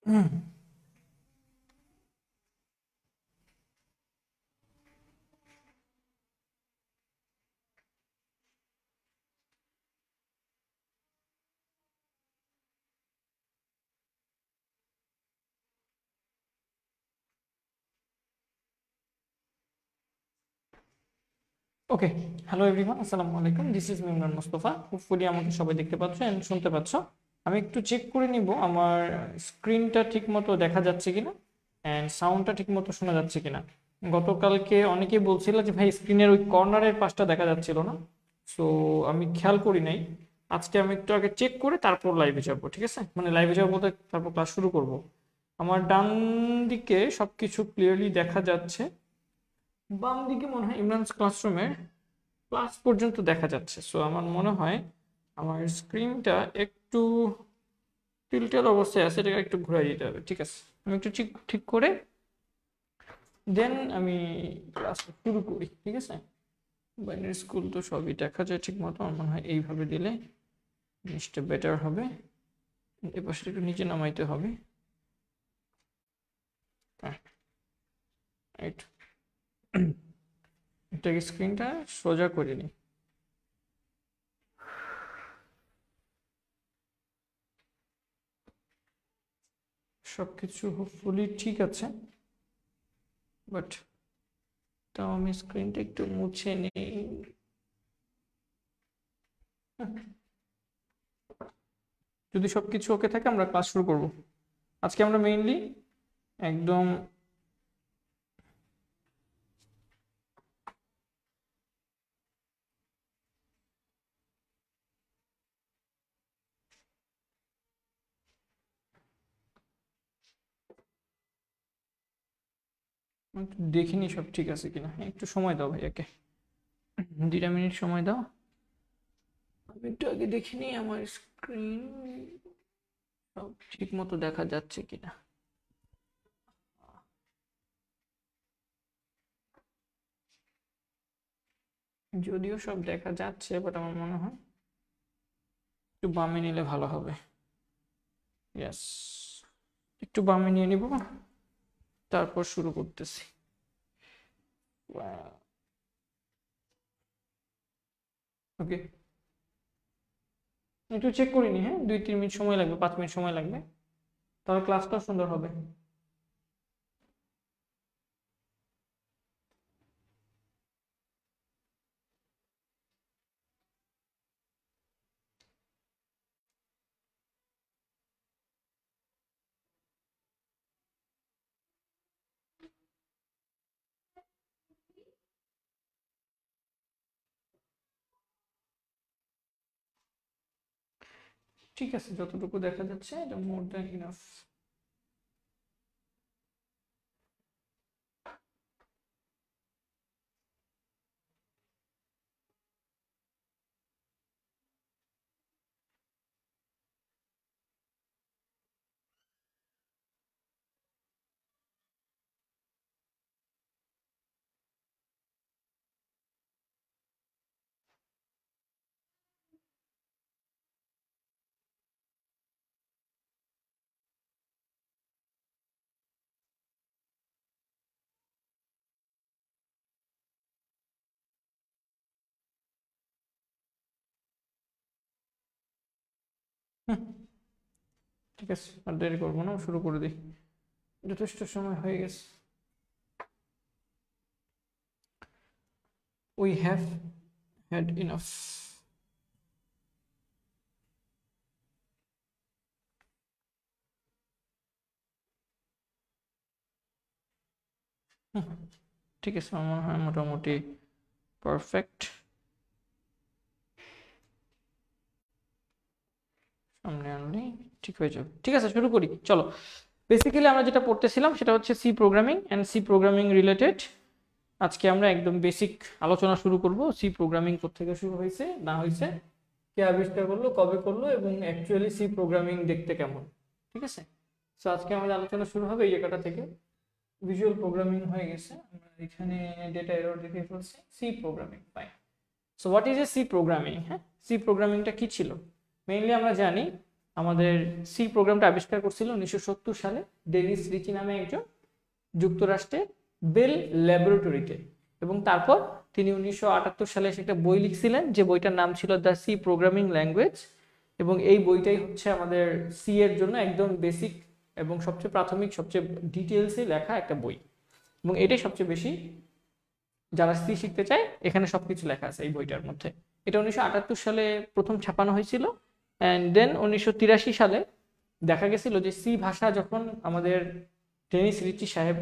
ওকে, hello everyone, আসসালামু আলাইকুম। This is Mimran Mustafa. Hopefully আমাকে সবাই দেখতে পাচ্ছ এন্ড শুনতে পাচ্ছ। আমি একটু চেক করে নিব আমার স্ক্রিনটা ঠিকমতো দেখা যাচ্ছে কিনা এন্ড সাউন্ডটা ঠিকমতো শোনা যাচ্ছে কিনা। গতকালকে অনেকেই বলছিল যে ভাই স্ক্রিনের ওই কর্নারের পাশটা দেখা যাচ্ছিল না, সো আমি খেয়াল করি নাই। আজকে আমি একটু আগে চেক করে তারপর লাইভে যাব, ঠিক আছে? মানে লাইভে যাবো বলতে তারপর ক্লাস শুরু করব। আমার ডান দিকে সবকিছু ক্লিয়ারলি দেখা যাচ্ছে, বাম দিকে মনে হয় ইমরানস ক্লাসরুমের ক্লাস পর্যন্ত দেখা যাচ্ছে। সো আমার মনে হয় আমার স্ক্রিনটা একটু টিল্টেড অবস্থায় আছে, এটাকে একটু ঘুরাই দিতে হবে। ঠিক আছে, আমি একটু ঠিক ঠিক করে দেন আমি ক্লাস শুরু করি, ঠিক আছে? বাইনারি স্কুল তো সবই দেখা যায় ঠিক মতো, আমার মনে হয় এইভাবে দিলে জিনিসটা বেটার হবে। এ পাশে একটু নিচে নামাইতে হবে। হ্যাঁ, এই তো। এটাকে স্ক্রিনটা সোজা করে নিই। সবকিছু হোপফুলি ঠিক আছে, বাট তাও আমি স্ক্রিনটা একটু মুছে নিই। যদি সবকিছু ওকে থাকে আমরা ক্লাস শুরু করব। আজকে আমরা মেইনলি একদম একটু দেখিনি সব ঠিক আছে কিনা। একটু সময় দাও ভাইয়াকে, 2টা মিনিট সময় দাও। আমি একটু আগে দেখিনি আমার স্ক্রিন সব ঠিক মতো দেখা যাচ্ছে কিনা। যদিও সব দেখা যাচ্ছে, বাট আমার মনে হয় একটু বামে নিলে ভালো হবে। ইয়েস, একটু বামে নিয়ে নিব, তারপর শুরু করতেছি। ওকে, একটু চেক করিনি। হ্যাঁ, 2-3 মিনিট সময় লাগবে, 5 মিনিট সময় লাগবে, তাহলে ক্লাসটাও সুন্দর হবে। ঠিক আছে, যতটুকু দেখা যাচ্ছে এটা মোর দ্যান ইনাফ। ঠিক আছে, আর দেরি করবো না, শুরু করে দিই, যথেষ্ট সময় হয়ে গেছে। We have had enough. ঠিক আছে, আমার মনে হয় মোটামুটি পারফেক্ট। সামনে আনলেই ঠিক হয়ে যাবে। ঠিক আছে, শুরু করি, চলো। বেসিক্যালি আমরা যেটা পড়তেছিলাম সেটা হচ্ছে C programming and C programming related. আজকে আমরা একদম বেসিক আলোচনা শুরু করব। সি প্রোগ্রামিং কোত্থেকে শুরু হয়েছে না হয়েছে, কে আবিষ্কার করলো, কবে করলো, এবং অ্যাকচুয়ালি সি প্রোগ্রামিং দেখতে কেমন। ঠিক আছে, সো আজকে আমাদের আলোচনা শুরু হবে এই জায়গাটা থেকে। ভিজুয়াল প্রোগ্রামিং হয়ে গেছে, আমরা এখানে ডেটা এরর দেখে ফেলছি। C programming, fine. So what is a C programming? হ্যাঁ, সি প্রোগ্রামিংটা কি ছিল? মেইনলি আমরা জানি আমাদের সি প্রোগ্রামটা আবিষ্কার করছিল 1970 সালে ডেনিস রিচি নামে একজন, যুক্তরাষ্ট্রের বেল ল্যাবরেটরিতে। এবং তারপর তিনি 1978 সালে একটা বই লিখছিলেন, যে বইটার নাম ছিল দ্য সি প্রোগ্রামিং ল্যাঙ্গুয়েজ। এবং এই বইটাই হচ্ছে আমাদের সি এর জন্য একদম বেসিক এবং সবচেয়ে প্রাথমিক, সবচেয়ে ডিটেলসে লেখা একটা বই। এবং এটাই সবচেয়ে বেশি, যারা সি শিখতে চায় এখানে সবকিছু লেখা আছে এই বইটার মধ্যে। এটা 1978 সালে প্রথম ছাপানো হয়েছিল। অ্যান্ড দেন 1983 সালে দেখা গেছিল যে সি ভাষা যখন আমাদের ডেনিস রিচি সাহেব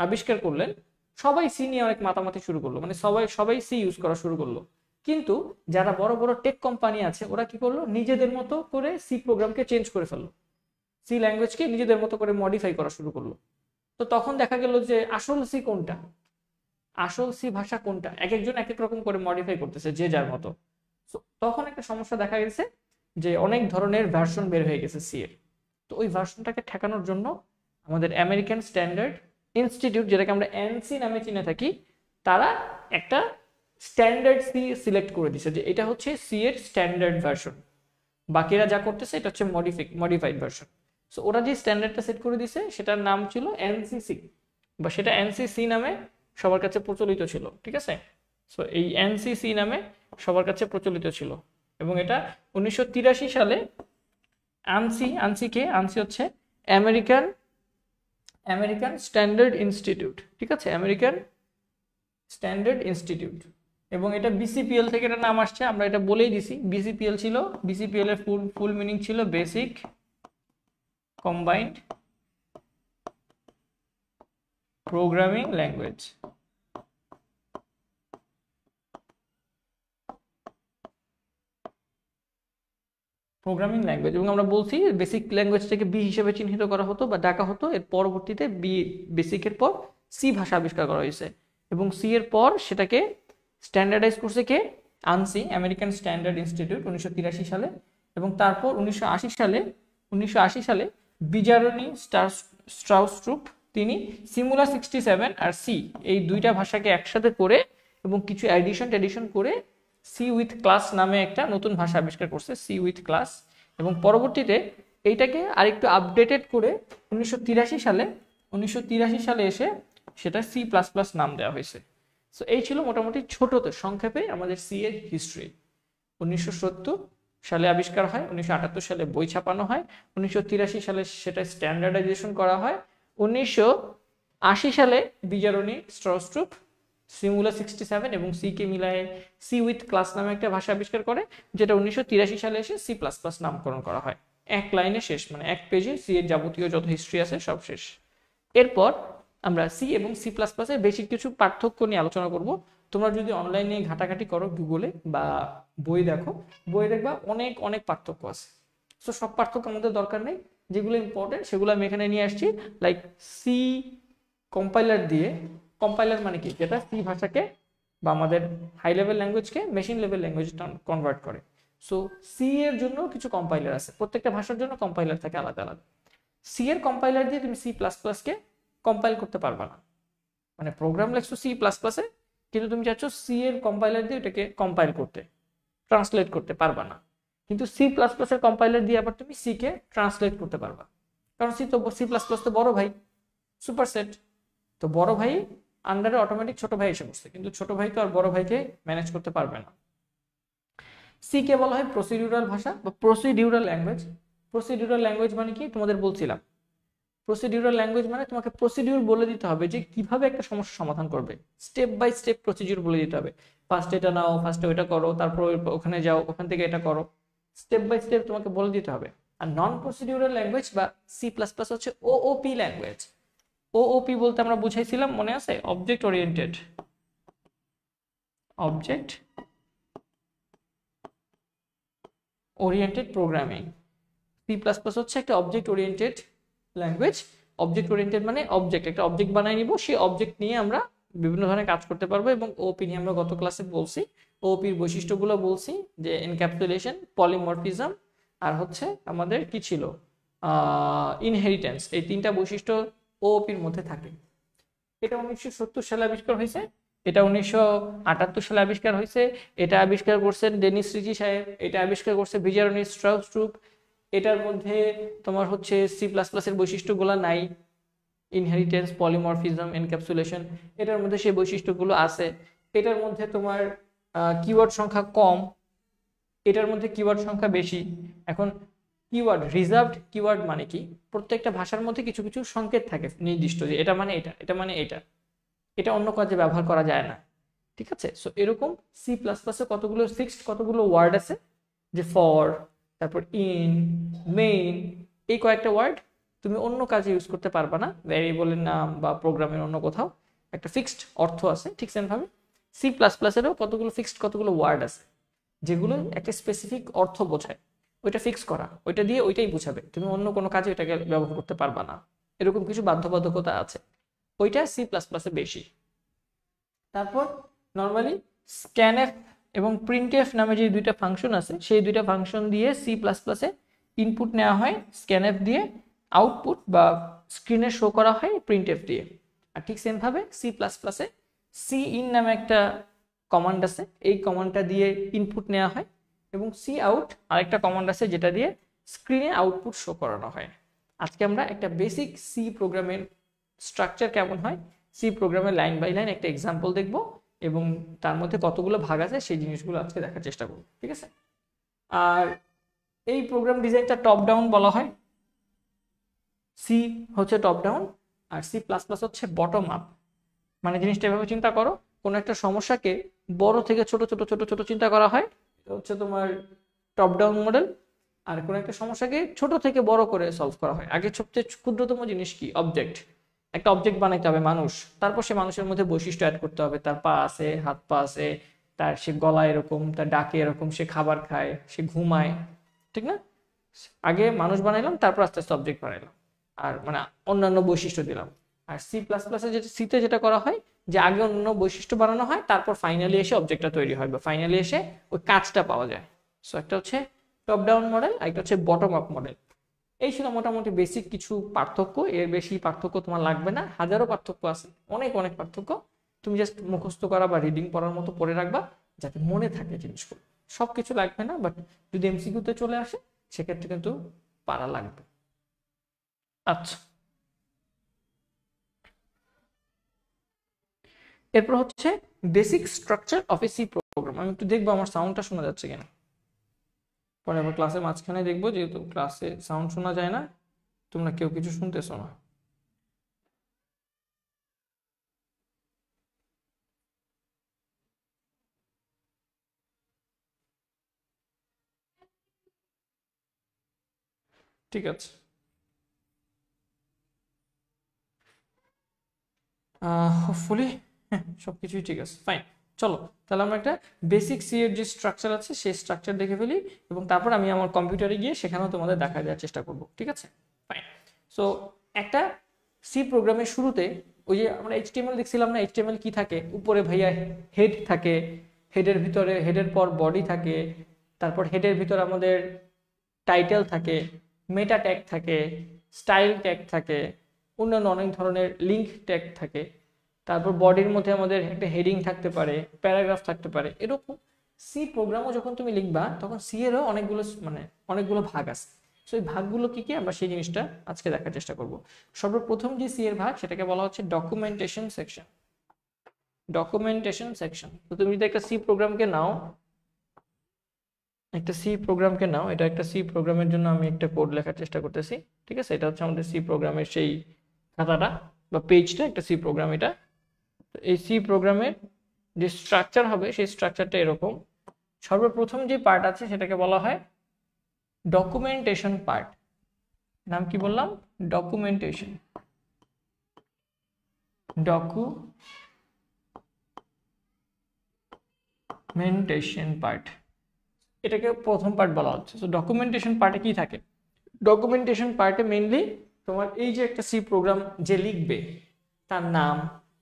আবিষ্কার করলেন, সবাই সি নিয়ে অনেক মাতামাতি শুরু করলো, মানে সবাই সি ইউজ করা শুরু করলো। কিন্তু যারা বড় বড় টেক কোম্পানি আছে ওরা কি করলো, নিজেদের মতো করে সি প্রোগ্রামকে চেঞ্জ করে ফেললো, সি ল্যাঙ্গুয়েজকে নিজেদের মতো করে মডিফাই করা শুরু করলো। তো তখন দেখা গেল যে আসল সি কোনটা, আসল সি ভাষা কোনটা, এক একজন এক এক রকম করে মডিফাই করতেছে যে যার মতো। তখন একটা সমস্যা দেখা গেছে যে অনেক ধরনের ভার্সন বের হয়ে গেছে সি এর। তো ওই ভার্সনটাকে ঠেকানোর জন্য আমাদের আমেরিকান স্ট্যান্ডার্ড ইনস্টিটিউট, যেটাকে আমরা এনসি নামে চিনে থাকি, তারা একটা স্ট্যান্ডার্ড সি সিলেক্ট করে দিছে যে এটা হচ্ছে সি এর স্ট্যান্ডার্ড ভার্সন, বাকিরা যা করতেছে এটা হচ্ছে মডিফাইড ভার্সন। সো ওরা যে স্ট্যান্ডার্ডটা সেট করে দিছে সেটার নাম ছিল এনসিসি, বা সেটা এনসিসি নামে সবার কাছে প্রচলিত ছিল, ঠিক আছে। সো এই এনসিসি নামে সবার কাছে প্রচলিত ছিল। এবং এটা 1983 সালে আনসি হচ্ছে আমেরিকান স্ট্যান্ডার্ড ইনস্টিটিউট, ঠিক আছে, আমেরিকান স্ট্যান্ডার্ড ইনস্টিটিউট। এবং এটা বিসিপিএল থেকে এটা নাম আসছে, আমরা এটা বলেই দিছি। বিসিপিএল ছিল, বিসিপিএল এর ফুল মিনিং ছিল basic combined programming language. Programming language. এবং আমরা বলছি বেসিক ল্যাঙ্গুয়েজটাকে বি হিসেবে চিহ্নিত করা হতো বা ডাকা হতো। এর পরবর্তীতে বেসিকের পর সি ভাষা আবিষ্কার করা হয়েছে, এবং সি এর পর সেটাকে স্ট্যান্ডার্ডাইজ করছে কে, আনসি, আমেরিকান স্ট্যান্ডার্ড ইনস্টিটিউট 1983 সালে। এবং তারপর 1980 সালে বিজারনি স্ট্রাউস্ট্রুপ তিনি সিমুলা 67 আর সি এই দুইটা ভাষাকে একসাথে করে এবং কিছু এডিশন করে সি উইথ ক্লাস নামে একটা নতুন ভাষা আবিষ্কার করছে, সি উইথ ক্লাস। এবং পরবর্তীতে এইটাকে আরেকটু আপডেটেড করে 1983 সালে এসে সেটা সি প্লাস প্লাস নাম দেওয়া হয়েছে। সো এই ছিল মোটামুটি ছোটতে সংক্ষেপে আমাদের সি এর হিস্ট্রি। 1970 সালে আবিষ্কার হয়, 1978 সালে বই ছাপানো হয়, 1983 সালে সেটা স্ট্যান্ডার্ডাইজেশন করা হয়, 1980 সালে বিজারনি স্ট্রাউস্ট্রুপ সিমুলা 67 এবং সি কে মিলায় সি উইথ ক্লাস নামে একটা ভাষা আবিষ্কার করে, যেটা 1983 সালে এসে সি প্লাস প্লাস নামকরণ করা হয়। এক লাইনে শেষ, মানে এক পেজে সি এর যাবতীয় যত হিস্ট্রি আছে সব শেষ। এরপর আমরা সি এবং সি প্লাস প্লাসের বেসিক কিছু পার্থক্য নিয়ে আলোচনা করব। তোমরা যদি অনলাইনে ঘাটাঘাটি করো, গুগলে বা বই দেখো, বই দেখবা অনেক অনেক পার্থক্য আছে। সো সব পার্থক্য আমাদের দরকার নেই, যেগুলো ইম্পর্টেন্ট সেগুলো আমি এখানে নিয়ে আসছি। লাইক সি কম্পাইলার দিয়ে, কম্পাইলার মানে কি, যেটা সি ভাষাকে বা আমাদের হাই লেভেল ল্যাঙ্গুয়েজকে মেশিন লেভেল ল্যাঙ্গুয়েজ কনভার্ট করে। সো সি এর জন্য কিছু কম্পাইলার আছে, প্রত্যেকটা ভাষার জন্য কম্পাইলার থাকে আলাদা আলাদা। সি এর কম্পাইলার দিয়ে তুমি সি প্লাস প্লাসকে কম্পাইল করতে পারবা না, মানে প্রোগ্রাম লেখছো সি প্লাস প্লাসে, কিন্তু তুমি চাচ্ছ সি এর কম্পাইলার দিয়ে ওটাকে কম্পাইল করতে, ট্রান্সলেট করতে পারবা না। কিন্তু সি প্লাস প্লাসের কম্পাইলার দিয়ে আবার তুমি সি কে ট্রান্সলেট করতে পারবা, কারণ সি প্লাস প্লাস তো বড় ভাই, সুপারসেট। তো বড় ভাই আন্ডারে অটোমেটিক ছোট ভাই এসে বসছে, কিন্তু ছোট ভাই তো আর বড় ভাইকে ম্যানেজ করতে পারবে না। সি কে বলা হয় প্রসিডিউরাল ভাষা বা প্রসিডিউরাল ল্যাঙ্গুয়েজ। প্রসিডিউরাল ল্যাঙ্গুয়েজ মানে কি তোমাদের বলছিলাম, প্রসিডিউরাল ল্যাঙ্গুয়েজ মানে তোমাকে প্রসিডিউর বলে দিতে হবে যে কিভাবে একটা সমস্যা সমাধান করবে, স্টেপ বাই স্টেপ প্রসিডিউর বলে দিতে হবে। ফার্স্ট এটা নাও, ফার্স্টে ওইটা করো, তারপর ওখানে যাও, ওখান থেকে এটা করো, স্টেপ বাই স্টেপ তোমাকে বলে দিতে হবে। আর নন প্রসিডিউরাল ল্যাঙ্গুয়েজ বা সি প্লাস প্লাস হচ্ছে ওওপি ল্যাঙ্গুয়েজ। ওওপি বলতে আমরা বুঝাইছিলাম, মনে আছে, object oriented programming. C plus plus হচ্ছে একটা object oriented language. Object oriented মানে অবজেক্ট, একটা অবজেক্ট বানাই নিব, সেই অবজেক্ট নিয়ে আমরা বিভিন্ন ধরনের কাজ করতে পারবো। এবং ওপি নিয়ে আমরা গত ক্লাসে বলছি, ওপির বৈশিষ্ট্যগুলো বলছি, যে এনক্যাপসুলেশন, পলিমরফিজম, আর হচ্ছে আমাদের কি ছিল, ইনহেরিটেন্স। এই তিনটা বৈশিষ্ট্য ওপির মধ্যে থাকে। এটা 1970 সালে আবিষ্কার হয়েছে, এটা 1978 সালে আবিষ্কার হয়েছে, এটা আবিষ্কার করছেন ডেনিস রিচি সাহেব, এটা আবিষ্কার করছে বিজারনি স্ট্রাউস্ট্রুপ, এটার মধ্যে তোমার হচ্ছে সি প্লাস প্লাসের বৈশিষ্ট্যগুলো নাই, ইনহেরিটেন্স, পলিমরফিজম, এনক্যাপসুলেশন, এটার মধ্যে সেই বৈশিষ্ট্যগুলো আছে। এটার মধ্যে তোমার কিওয়ার্ড সংখ্যা কম, এটার মধ্যে কিওয়ার্ড সংখ্যা বেশি। এখন কিওয়ার্ড, রিজার্ভড কিওয়ার্ড মানে কি, প্রত্যেকটা ভাষার মধ্যে কিছু কিছু সংকেত থাকে নির্দিষ্ট, যে এটা মানে এটা, এটা মানে এটা, এটা অন্য কাজে ব্যবহার করা যায় না। ঠিক আছে, সো এরকম সি প্লাস প্লাসে কতগুলো ফিক্সড কতগুলো ওয়ার্ড আছে, যে ফর, তারপর ইন, মেইন, এই কয়েকটা ওয়ার্ড তুমি অন্য কাজে ইউজ করতে পারবা না, ভ্যারিয়েবলের নাম বা প্রোগ্রামের অন্য কোথাও একটা ফিক্সড অর্থ আছে। ঠিক সেমভাবে সি প্লাস প্লাসেরও কতগুলো ফিক্সড কতগুলো ওয়ার্ড আছে যেগুলো একটা স্পেসিফিক অর্থ বোঝায়, ওইটা ফিক্স করা, ওইটা দিয়ে ওইটাই বোঝাবে, তুমি অন্য কোনো কাজে ওইটাকে ব্যবহার করতে পারবা না, এরকম কিছু বাধ্যবাধকতা আছে, ওইটা সি প্লাস প্লাসে বেশি। তারপর নর্মালি স্ক্যানএফ এবং প্রিন্টএফ নামে যে দুইটা ফাংশন আছে, সেই দুইটা ফাংশন দিয়ে সি প্লাস প্লাসে ইনপুট নেওয়া হয়, স্ক্যানএফ দিয়ে আউটপুট বা স্ক্রিনে শো করা হয় প্রিন্টএফ দিয়ে। আর ঠিক সেমভাবে সি প্লাস প্লাসে সি ইন নামে একটা কমান্ড আছে, এই কমান্ডটা দিয়ে ইনপুট নেওয়া হয়, এবং সি আউট আরেকটা কমান্ড আছে যেটা দিয়ে স্ক্রিনে আউটপুট শো করানো হয়। আজকে আমরা একটা বেসিক সি প্রোগ্রামের স্ট্রাকচার কেমন হয়, সি প্রোগ্রামের লাইন বাই লাইন একটা এক্সাম্পল দেখব, এবং তার মধ্যে কতগুলো ভাগ আছে সেই জিনিসগুলো আজকে দেখার চেষ্টা করব। ঠিক আছে, আর এই প্রোগ্রাম ডিজাইনটা টপ ডাউন বলা হয়, সি হচ্ছে টপ ডাউন আর সি প্লাস প্লাস হচ্ছে বটম আপ। মানে জিনিসটা এভাবে চিন্তা করো, কোনো একটা সমস্যাকে বড় থেকে ছোট ছোট ছোট ছোট চিন্তা করা হয়, এটা হচ্ছে তোমার টপ ডাউন মডেল। আর কোনো একটা সমস্যাকে ছোট থেকে বড় করে সলভ করা হয়। আগে সবচেয়ে ক্ষুদ্রতম জিনিস কি, অবজেক্ট, একটা অবজেক্ট বানাইতে হবে মানুষ, তারপর সে মানুষের মধ্যে বৈশিষ্ট্য অ্যাড করতে হবে, তার পা আছে, হাত পা আছে, তার সে গলা এরকম, তার ডাকে এরকম, সে খাবার খায়, সে ঘুমায়, ঠিক না? আগে মানুষ বানাইলাম, তারপর আস্তে আস্তে অবজেক্ট বানাইলাম, আর মানে অন্যান্য বৈশিষ্ট্য দিলাম। আর সি প্লাস প্লাসে যেটা সিতে যেটা করা হয়, যে আগে অন্য বৈশিষ্ট্য বানানো হয়, তারপর ফাইনালি এসে অবজেক্টটা তৈরি হয় বা ফাইনালি এসে ওই কাজটা পাওয়া যায়। সো একটা হচ্ছে টপ ডাউন মডেল, আর একটা হচ্ছে বটম আপ মডেল। এই ছিল মোটামুটি বেসিক কিছু পার্থক্য, এর বেশি পার্থক্য তোমার লাগবে না, হাজারো পার্থক্য আছে, অনেক অনেক পার্থক্য। তুমি জাস্ট মুখস্থ করা বা রিডিং পড়ার মতো পড়ে রাখবা, যাতে মনে থাকে জিনিসগুলো। সবকিছু লাগবে না, বাট যদি এমসিকিউতে চলে আসে সেক্ষেত্রে কিন্তু পারা লাগবে। আচ্ছা, এরপর হচ্ছে basic structure of a C program. আমি একটু দেখবো আমার সাউন্ডটা শোনা যাচ্ছে কিনা, পরে আবার ক্লাসের মাঝখানে দেখবো, যেহেতু ক্লাসে সাউন্ড শোনা যায় না, তোমরা কেউ কিছু শুনতেছো না। ঠিক আছে, হোপফুলি সবকিছুই ঠিক আছে, ফাইন। চলো তাহলে আমরা একটা বেসিক সি এর যে স্ট্রাকচার আছে সেই স্ট্রাকচার দেখে ফেলি, এবং তারপর আমি আমার কম্পিউটারে গিয়ে সেখানেও তোমাদের দেখা দেওয়ার চেষ্টা করব। ঠিক আছে, ফাইন। সো একটা সি প্রোগ্রামের শুরুতে ওই যে আমরা এইচটিএমএল দেখছিলাম না, এইচটিএমএল কি থাকে, উপরে ভাইয়া হেড থাকে, হেডের ভিতরে, হেডের পর বডি থাকে, তারপর হেডের ভিতরে আমাদের টাইটেল থাকে, মেটা ট্যাগ থাকে, স্টাইল ট্যাগ থাকে, অন্যান্য অনেক ধরনের লিঙ্ক ট্যাগ থাকে, তারপর বডির মধ্যে আমাদের একটা হেডিং থাকতে পারে, প্যারাগ্রাফ থাকতে পারে। এরকম সি প্রোগ্রামও যখন তুমি লিখবা তখন সি এরও অনেকগুলো মানে অনেকগুলো ভাগ আছে। সো এই ভাগগুলো কি কি আমরা সেই জিনিসটা আজকে দেখার চেষ্টা করব। সর্বপ্রথম যে সি এর ভাগ সেটাকে বলা হচ্ছে ডকুমেন্টেশন সেকশন। ডকুমেন্টেশন সেকশন, তো তুমি যদি একটা সি প্রোগ্রামকে নাও, এটা একটা সি প্রোগ্রামের জন্য আমি একটা কোড লেখার চেষ্টা করতেছি। ঠিক আছে, এটা হচ্ছে আমাদের সি প্রোগ্রামের সেই খাতাটা বা পেজটা, একটা সি প্রোগ্রাম এটা। তো এই সি প্রোগ্রামের যে স্ট্রাকচার হবে সেই স্ট্রাকচারটা এরকম। সর্বপ্রথম যে পার্ট আছে সেটাকে বলা হয় ডকুমেন্টেশন পার্ট। নাম কি বললাম? ডকুমেন্টেশন। ডকুমেন্টেশন পার্ট, এটাকে প্রথম পার্ট বলা হচ্ছে। তো ডকুমেন্টেশন পার্টে কি থাকে? ডকুমেন্টেশন পার্টে মেইনলি তোমার এই যে একটা সি প্রোগ্রাম যে লিখবে তার নাম,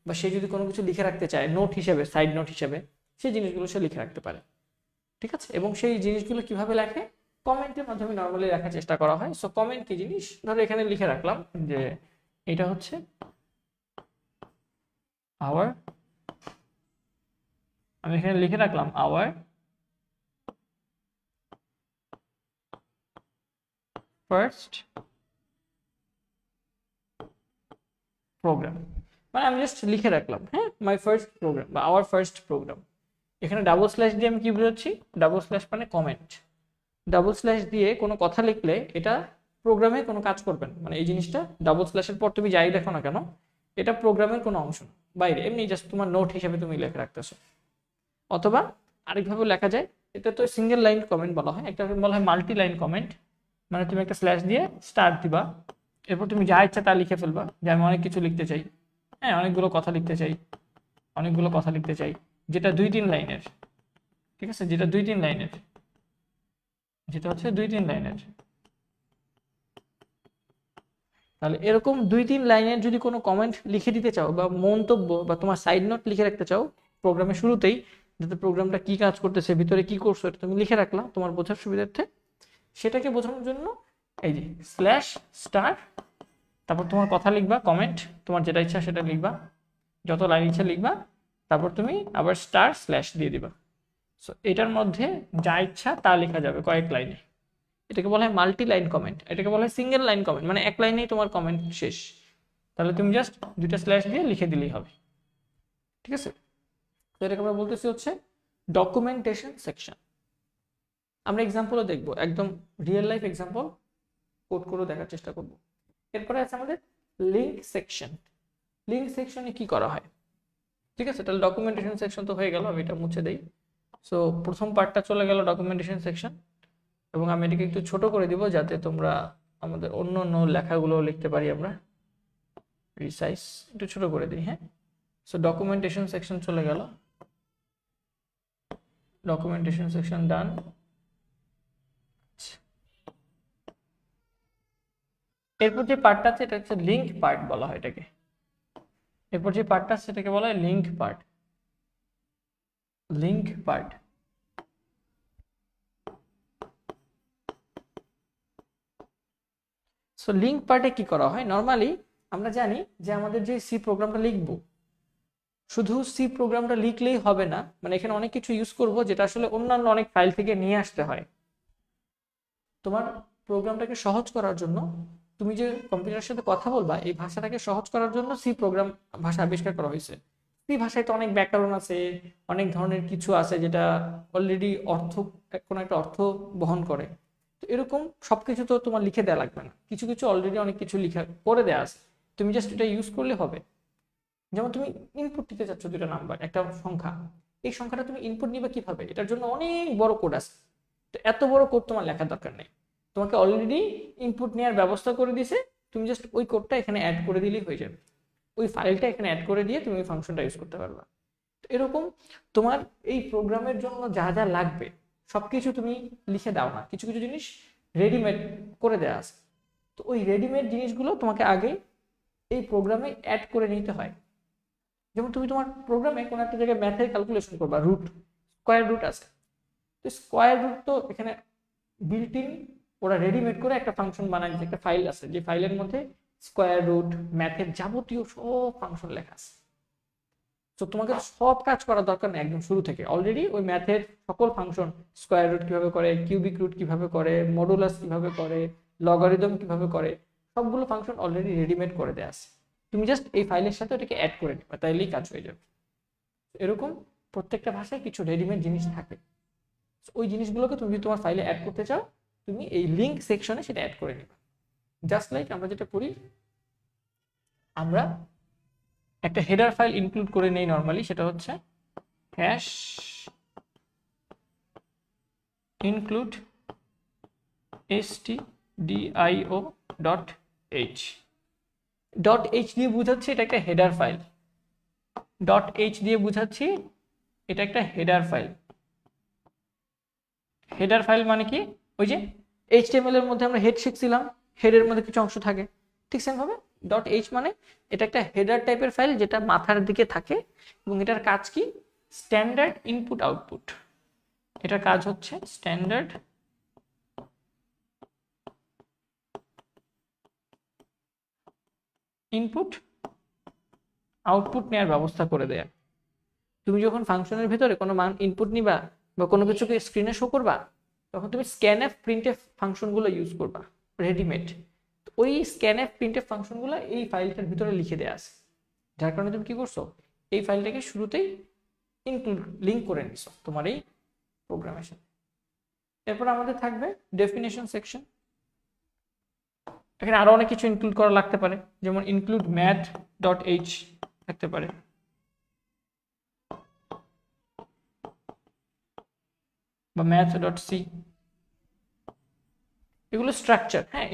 বা সে যদি কোনো কিছু লিখে রাখতে চায় নোট হিসেবে, সাইড নোট হিসেবে, সেই জিনিসগুলো সে লিখে রাখতে পারে। ঠিক আছে, এবং সেই জিনিসগুলো কিভাবে লেখে? কমেন্টের মাধ্যমে নর্মালি লেখার চেষ্টা করা হয়। সো কমেন্ট কি জিনিস, ধরো এখানে লিখে রাখলাম যে এটা হচ্ছে আওয়ার, আমি এখানে লিখে রাখলাম আওয়ার ফার্স্ট প্রোগ্রাম, মানে আমি জাস্ট লিখে রাখলাম, হ্যাঁ, মাই ফার্স্ট প্রোগ্রাম বা আওয়ার ফার্স্ট প্রোগ্রাম। এখানে ডাবল স্ল্যাশ দিয়ে আমি কি বোঝাচ্ছি? ডাবল স্ল্যাশ মানে কমেন্ট। ডাবল স্ল্যাশ দিয়ে কোনো কথা লিখলে এটা প্রোগ্রামে কোনো কাজ করবে না, মানে এই জিনিসটা ডাবল স্ল্যাশের পর তুমি যাই দেখো না কেন, এটা প্রোগ্রামের কোনো অংশ না, বাইরে এমনি জাস্ট তোমার নোট হিসেবে তুমি লিখে রাখতেছো। অথবা আরেকভাবে লেখা যায়, এটা তো সিঙ্গেল লাইন কমেন্ট বলা হয়, একটা বলা হয় মাল্টি লাইন কমেন্ট, মানে তুমি একটা স্ল্যাশ দিয়ে স্টার্ট দিবা, এরপর তুমি যা ইচ্ছা তা লিখে ফেলবা, যে আমি অনেক কিছু লিখতে চাই, হ্যাঁ, অনেকগুলো কথা লিখতে চাই, যেটা 2-3 লাইনের, ঠিক আছে, যেটা 2-3 লাইনের, যেটা হচ্ছে 2-3 লাইনের। তাহলে এরকম 2-3 লাইনের যদি কোনো কমেন্ট লিখে দিতে চাও বা মন্তব্য বা তোমার সাইড নোট লিখে রাখতে চাও প্রোগ্রামের শুরুতেই, যাতে প্রোগ্রামটা কি কাজ করতেছে, ভিতরে কি করছো, এটা তুমি লিখে রাখলা তোমার বোঝার সুবিধার্থে, সেটাকে বোঝানোর জন্য এই যে স্ল্যাশ স্টার, তারপর তোমার কথা লিখবা, কমেন্ট তোমার যেটা ইচ্ছা সেটা লিখবা, যত লাইন ইচ্ছা লিখবা, তারপর তুমি আবার স্টার স্ল্যাশ দিয়ে দিবা। সো এটার মধ্যে যা ইচ্ছা তা লেখা যাবে কয়েক লাইনে। এটাকে বলা হয় মাল্টি লাইন কমেন্ট, এটাকে বলা হয় সিঙ্গেল লাইন কমেন্ট, মানে এক লাইনেই তোমার কমেন্ট শেষ, তাহলে তুমি জাস্ট 2টা স্ল্যাশ দিয়ে লিখে দিলেই হবে, ঠিক আছে। তো এটাকে আমরা বলতেছি হচ্ছে ডকুমেন্টেশন সেকশন। আমরা এক্সাম্পলও দেখবো, একদম রিয়েল লাইফ এক্সাম্পল কোড করে দেখার চেষ্টা করব। এরপরে আছে আমাদের লিঙ্ক সেকশন। লিঙ্ক সেকশনে কি করা হয়, ঠিক আছে, তাহলে ডকুমেন্টেশন সেকশন তো হয়ে গেল, আমি এটা মুছে দেই। সো প্রথম পার্টটা চলে গেল ডকুমেন্টেশন সেকশন, এবং আমি এটাকে একটু ছোট করে দিব যাতে তোমরা আমাদের অন্য অন্য লেখাগুলো লিখতে পারি আমরা, রিসাইজ একটু ছোট করে দিই, হ্যাঁ। সো ডকুমেন্টেশন সেকশন চলে গেল, ডকুমেন্টেশন সেকশন ডান। এরপর যে পার্টটা আছে এটা হচ্ছে লিঙ্ক পার্ট বলা হয় এটাকে, এরপর যে পার্টটা আছে সেটাকে বলা হয় link part. Link part so link পার্টে কি করা হয়, নর্মালি আমরা জানি যে আমাদের যে সি প্রোগ্রামটা লিখব, শুধু সি প্রোগ্রামটা লিখলেই হবে না, মানে এখানে অনেক কিছু ইউজ করব যেটা আসলে অন্যান্য অনেক ফাইল থেকে নিয়ে আসতে হয়। তোমার প্রোগ্রামটাকে সহজ করার জন্য, তুমি যে কম্পিউটারের সাথে কথা বলবা, এই ভাষাটাকে সহজ করার জন্য সি প্রোগ্রাম ভাষা আবিষ্কার করা হয়েছে। সি ভাষায় তো অনেক ব্যাকরণ আছে, অনেক ধরনের কিছু আছে যেটা অলরেডি কোনো একটা অর্থ বহন করে। তো এরকম সবকিছু তো তোমার লিখে দেওয়া লাগবে না, কিছু কিছু অলরেডি অনেক কিছু লিখা করে দেওয়া আছে, তুমি জাস্ট এটা ইউজ করলে হবে। যেমন তুমি ইনপুট দিতে চাচ্ছ 2টা নাম্বার, একটা সংখ্যা, এই সংখ্যাটা তুমি ইনপুট নিবে কিভাবে, এটার জন্য অনেক বড় কোড আছে। তো এত বড় কোড তোমার লেখার দরকার নেই, তোমাকে অলরেডি ইনপুট নেওয়ার ব্যবস্থা করে দিছে, তুমি জাস্ট ওই কোডটা এখানে অ্যাড করে দিলেই হয়ে যাবে, ওই ফাইলটা এখানে অ্যাড করে দিয়ে তুমি ওই ফাংশনটা ইউজ করতে পারবা। তো এরকম তোমার এই প্রোগ্রামের জন্য যা যা লাগবে সবকিছু তুমি লিখে দাও না, কিছু কিছু জিনিস রেডিমেড করে দেওয়া আছে। তো ওই রেডিমেড জিনিসগুলো তোমাকে আগে এই প্রোগ্রামে অ্যাড করে নিতে হয়। যেমন তুমি তোমার প্রোগ্রামে কোনো একটা জায়গায় ম্যাথের ক্যালকুলেশন করবা, রুট, স্কোয়ার রুট আছে, তো স্কোয়ার রুট তো এখানে বিল্ট ইন, ওরা রেডিমেড করে একটা ফাংশন বানায়, একটা ফাইল আছে, যে ফাইলের মধ্যে স্কোয়ার রুট, ম্যাথের যাবতীয় সব ফাংশন লেখা আছে। তো তোমাকে সব কাজ করার দরকার নেই, একদম শুরু থেকে অলরেডি ওই ম্যাথের সকল ফাংশন, স্কোয়ার রুট কিভাবে করে, কিউবিক রুট কিভাবে করে, মডুলাস কিভাবে করে, লগারিদম কিভাবে করে, সবগুলো ফাংশন অলরেডি রেডিমেড করে দেওয়া আছে, তুমি জাস্ট এই ফাইলের সাথে ওটাকে অ্যাড করে নেবে, তাইলেই কাজ হয়ে যাবে। এরকম প্রত্যেকটা ভাষায় কিছু রেডিমেড জিনিস থাকে, ওই জিনিসগুলোকে তুমি যদি তোমার ফাইলে অ্যাড করতে চাও, তুমি এই লিঙ্ক সেকশনে সেটা অ্যাড করে নেবে। জাস্ট লাইক আমরা যেটা করি, আমরা একটা হেডার ফাইল ইনক্লুড করে নেই নরমালি, সেটা হচ্ছে hash include stdio.h। Dot H দিয়ে বুঝাচ্ছি এটা একটা হেডার ফাইল, ডট এইচ দিয়ে বুঝাচ্ছি এটা একটা হেডার ফাইল। হেডার ফাইল মানে কি, ওই যে HTML এর মধ্যে আমরা হেড শিখছিলাম, হেডের মধ্যে কিছু অংশ থাকে, ঠিক সেম ভাবে ডট এইচ মানে এটা একটা হেডার টাইপের ফাইল যেটা মাথার দিকে থাকে, এবং এটার কাজ কি, স্ট্যান্ডার্ড ইনপুট আউটপুট। এটার কাজ হচ্ছে স্ট্যান্ডার্ড ইনপুট আউটপুট নেওয়ার ব্যবস্থা করে দেয়। তুমি যখন ফাংশনের ভিতরে কোনো মান ইনপুট নিবা বা কোনো কিছুকে স্ক্রিনে শো করবা, তখন তুমি স্ক্যানএফ প্রিন্টএফ ফাংশনগুলো ইউজ করবা। রেডিমেড। ওই স্ক্যানএফ প্রিন্টএফ ফাংশনগুলো এই ফাইলটার ভিতরে লিখে দেওয়া আছে, যার কারণে তুমি কি করছো, এই ফাইলটাকে শুরুতেই ইনক্লুড লিঙ্ক করে নিছো তোমার এই প্রোগ্রামের সাথে। এরপর আমাদের থাকবে ডেফিনেশন সেকশন। এখানে আরো অনেক কিছু ইনক্লুড করা লাগতে পারে, যেমন ইনক্লুড math.h থাকতে পারে, বা math.c। এগুলো স্ট্রাকচার। হ্যাঁ,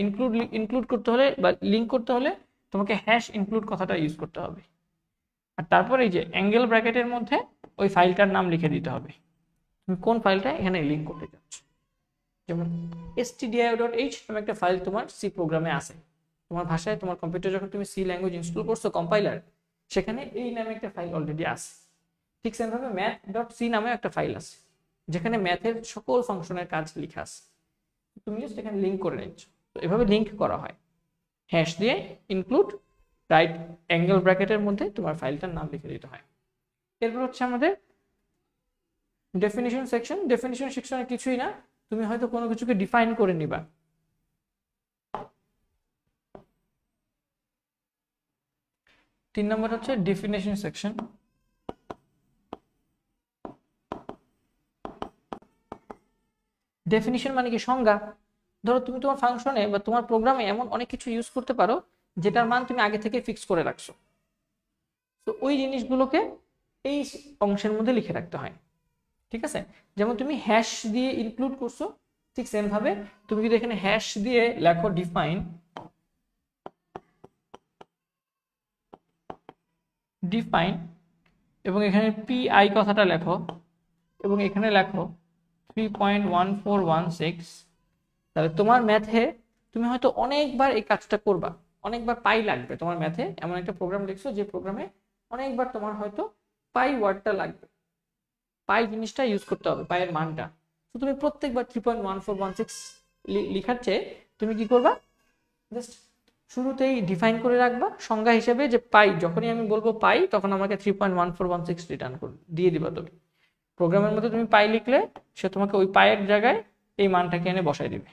ইনক্লুড করতে হলে বা লিঙ্ক করতে হলে তোমাকে হ্যাশ ইনক্লুড কথাটা ইউজ করতে হবে। আর তারপর এই যে অ্যাঙ্গেল ব্র্যাকেটের মধ্যে ওই ফাইলটার নাম লিখে দিতে হবে, তুমি কোন ফাইলটা এখানে লিঙ্ক করতে চাচ্ছ। যেমন stdio.h নামে একটা ফাইল তোমার সি প্রোগ্রামে আছে, তোমার ভাষায় তোমার কম্পিউটার যখন তুমি সি ল্যাঙ্গুয়েজ ইনস্টল করছো কম্পাইলার, সেখানে এই নামে একটা ফাইল অলরেডি আছে। ঠিক সেমভাবে math.c নামে একটা ফাইল আছে, যেখানে ম্যাথের সকল ফাংশনের কাজ লেখা আছে, তুমি জাস্ট এখানে লিঙ্ক করে নিচ্ছ। তো এভাবে লিঙ্ক করা হয় হ্যাশ দিয়ে ইনক্লুড রাইট অ্যাঙ্গেল ব্র্যাকেটের মধ্যে তোমার ফাইলটার নাম লিখে দিতে হয়। এরপর হচ্ছে আমাদের ডেফিনিশন সেকশন। ডেফিনিশন সেকশনে কিছুই না, তুমি হয়তো কোনো কিছুকে ডিফাইন করে নিবা। তিন নম্বর হচ্ছে ডেফিনিশন সেকশন। ডেফিনিশন মানে কি, সংজ্ঞা। ধরো তুমি তোমার ফাংশনে বা তোমার প্রোগ্রামে এমন অনেক কিছু ইউজ করতে পারো যেটার মান তুমি আগে থেকে ফিক্স করে রাখছো, তো ওই জিনিসগুলোকে এই অংশের মধ্যে লিখে রাখতে হয়। ঠিক আছে, যেমন তুমি হ্যাশ দিয়ে ইনক্লুড করছো, ঠিক সেম ভাবে তুমি যদি এখানে হ্যাশ দিয়ে লেখো ডিফাইন এবং এখানে পিআই কথাটা লেখো এবং এখানে লেখো 3.1416, তাহলে তোমার ম্যাথে তুমি হয়তো অনেকবার এই কাজটা করবা, অনেকবার পাই লাগবে তোমার ম্যাথে। এমন একটা প্রোগ্রাম লিখছো যে প্রোগ্রামে অনেকবার তোমার হয়তো পাই ওয়ার্ডটা লাগবে, পাই জিনিসটা ইউজ করতে হবে, পাইয়ের মানটা। তো তুমি প্রত্যেকবার 3.1416 লিখার চেয়ে তুমি কি করবা, জাস্ট শুরুতেই ডিফাইন করে রাখবা সংজ্ঞা হিসেবে যে পাই, যখনই আমি বলবো পাই তখন আমাকে 3.1416 রিটার্ন দিয়ে দিবা। তুমি প্রোগ্রামের মধ্যে তুমি পাই লিখলে সে তোমাকে ওই পায়ের জায়গায় এই মানটাকে এনে বসাই দিবে,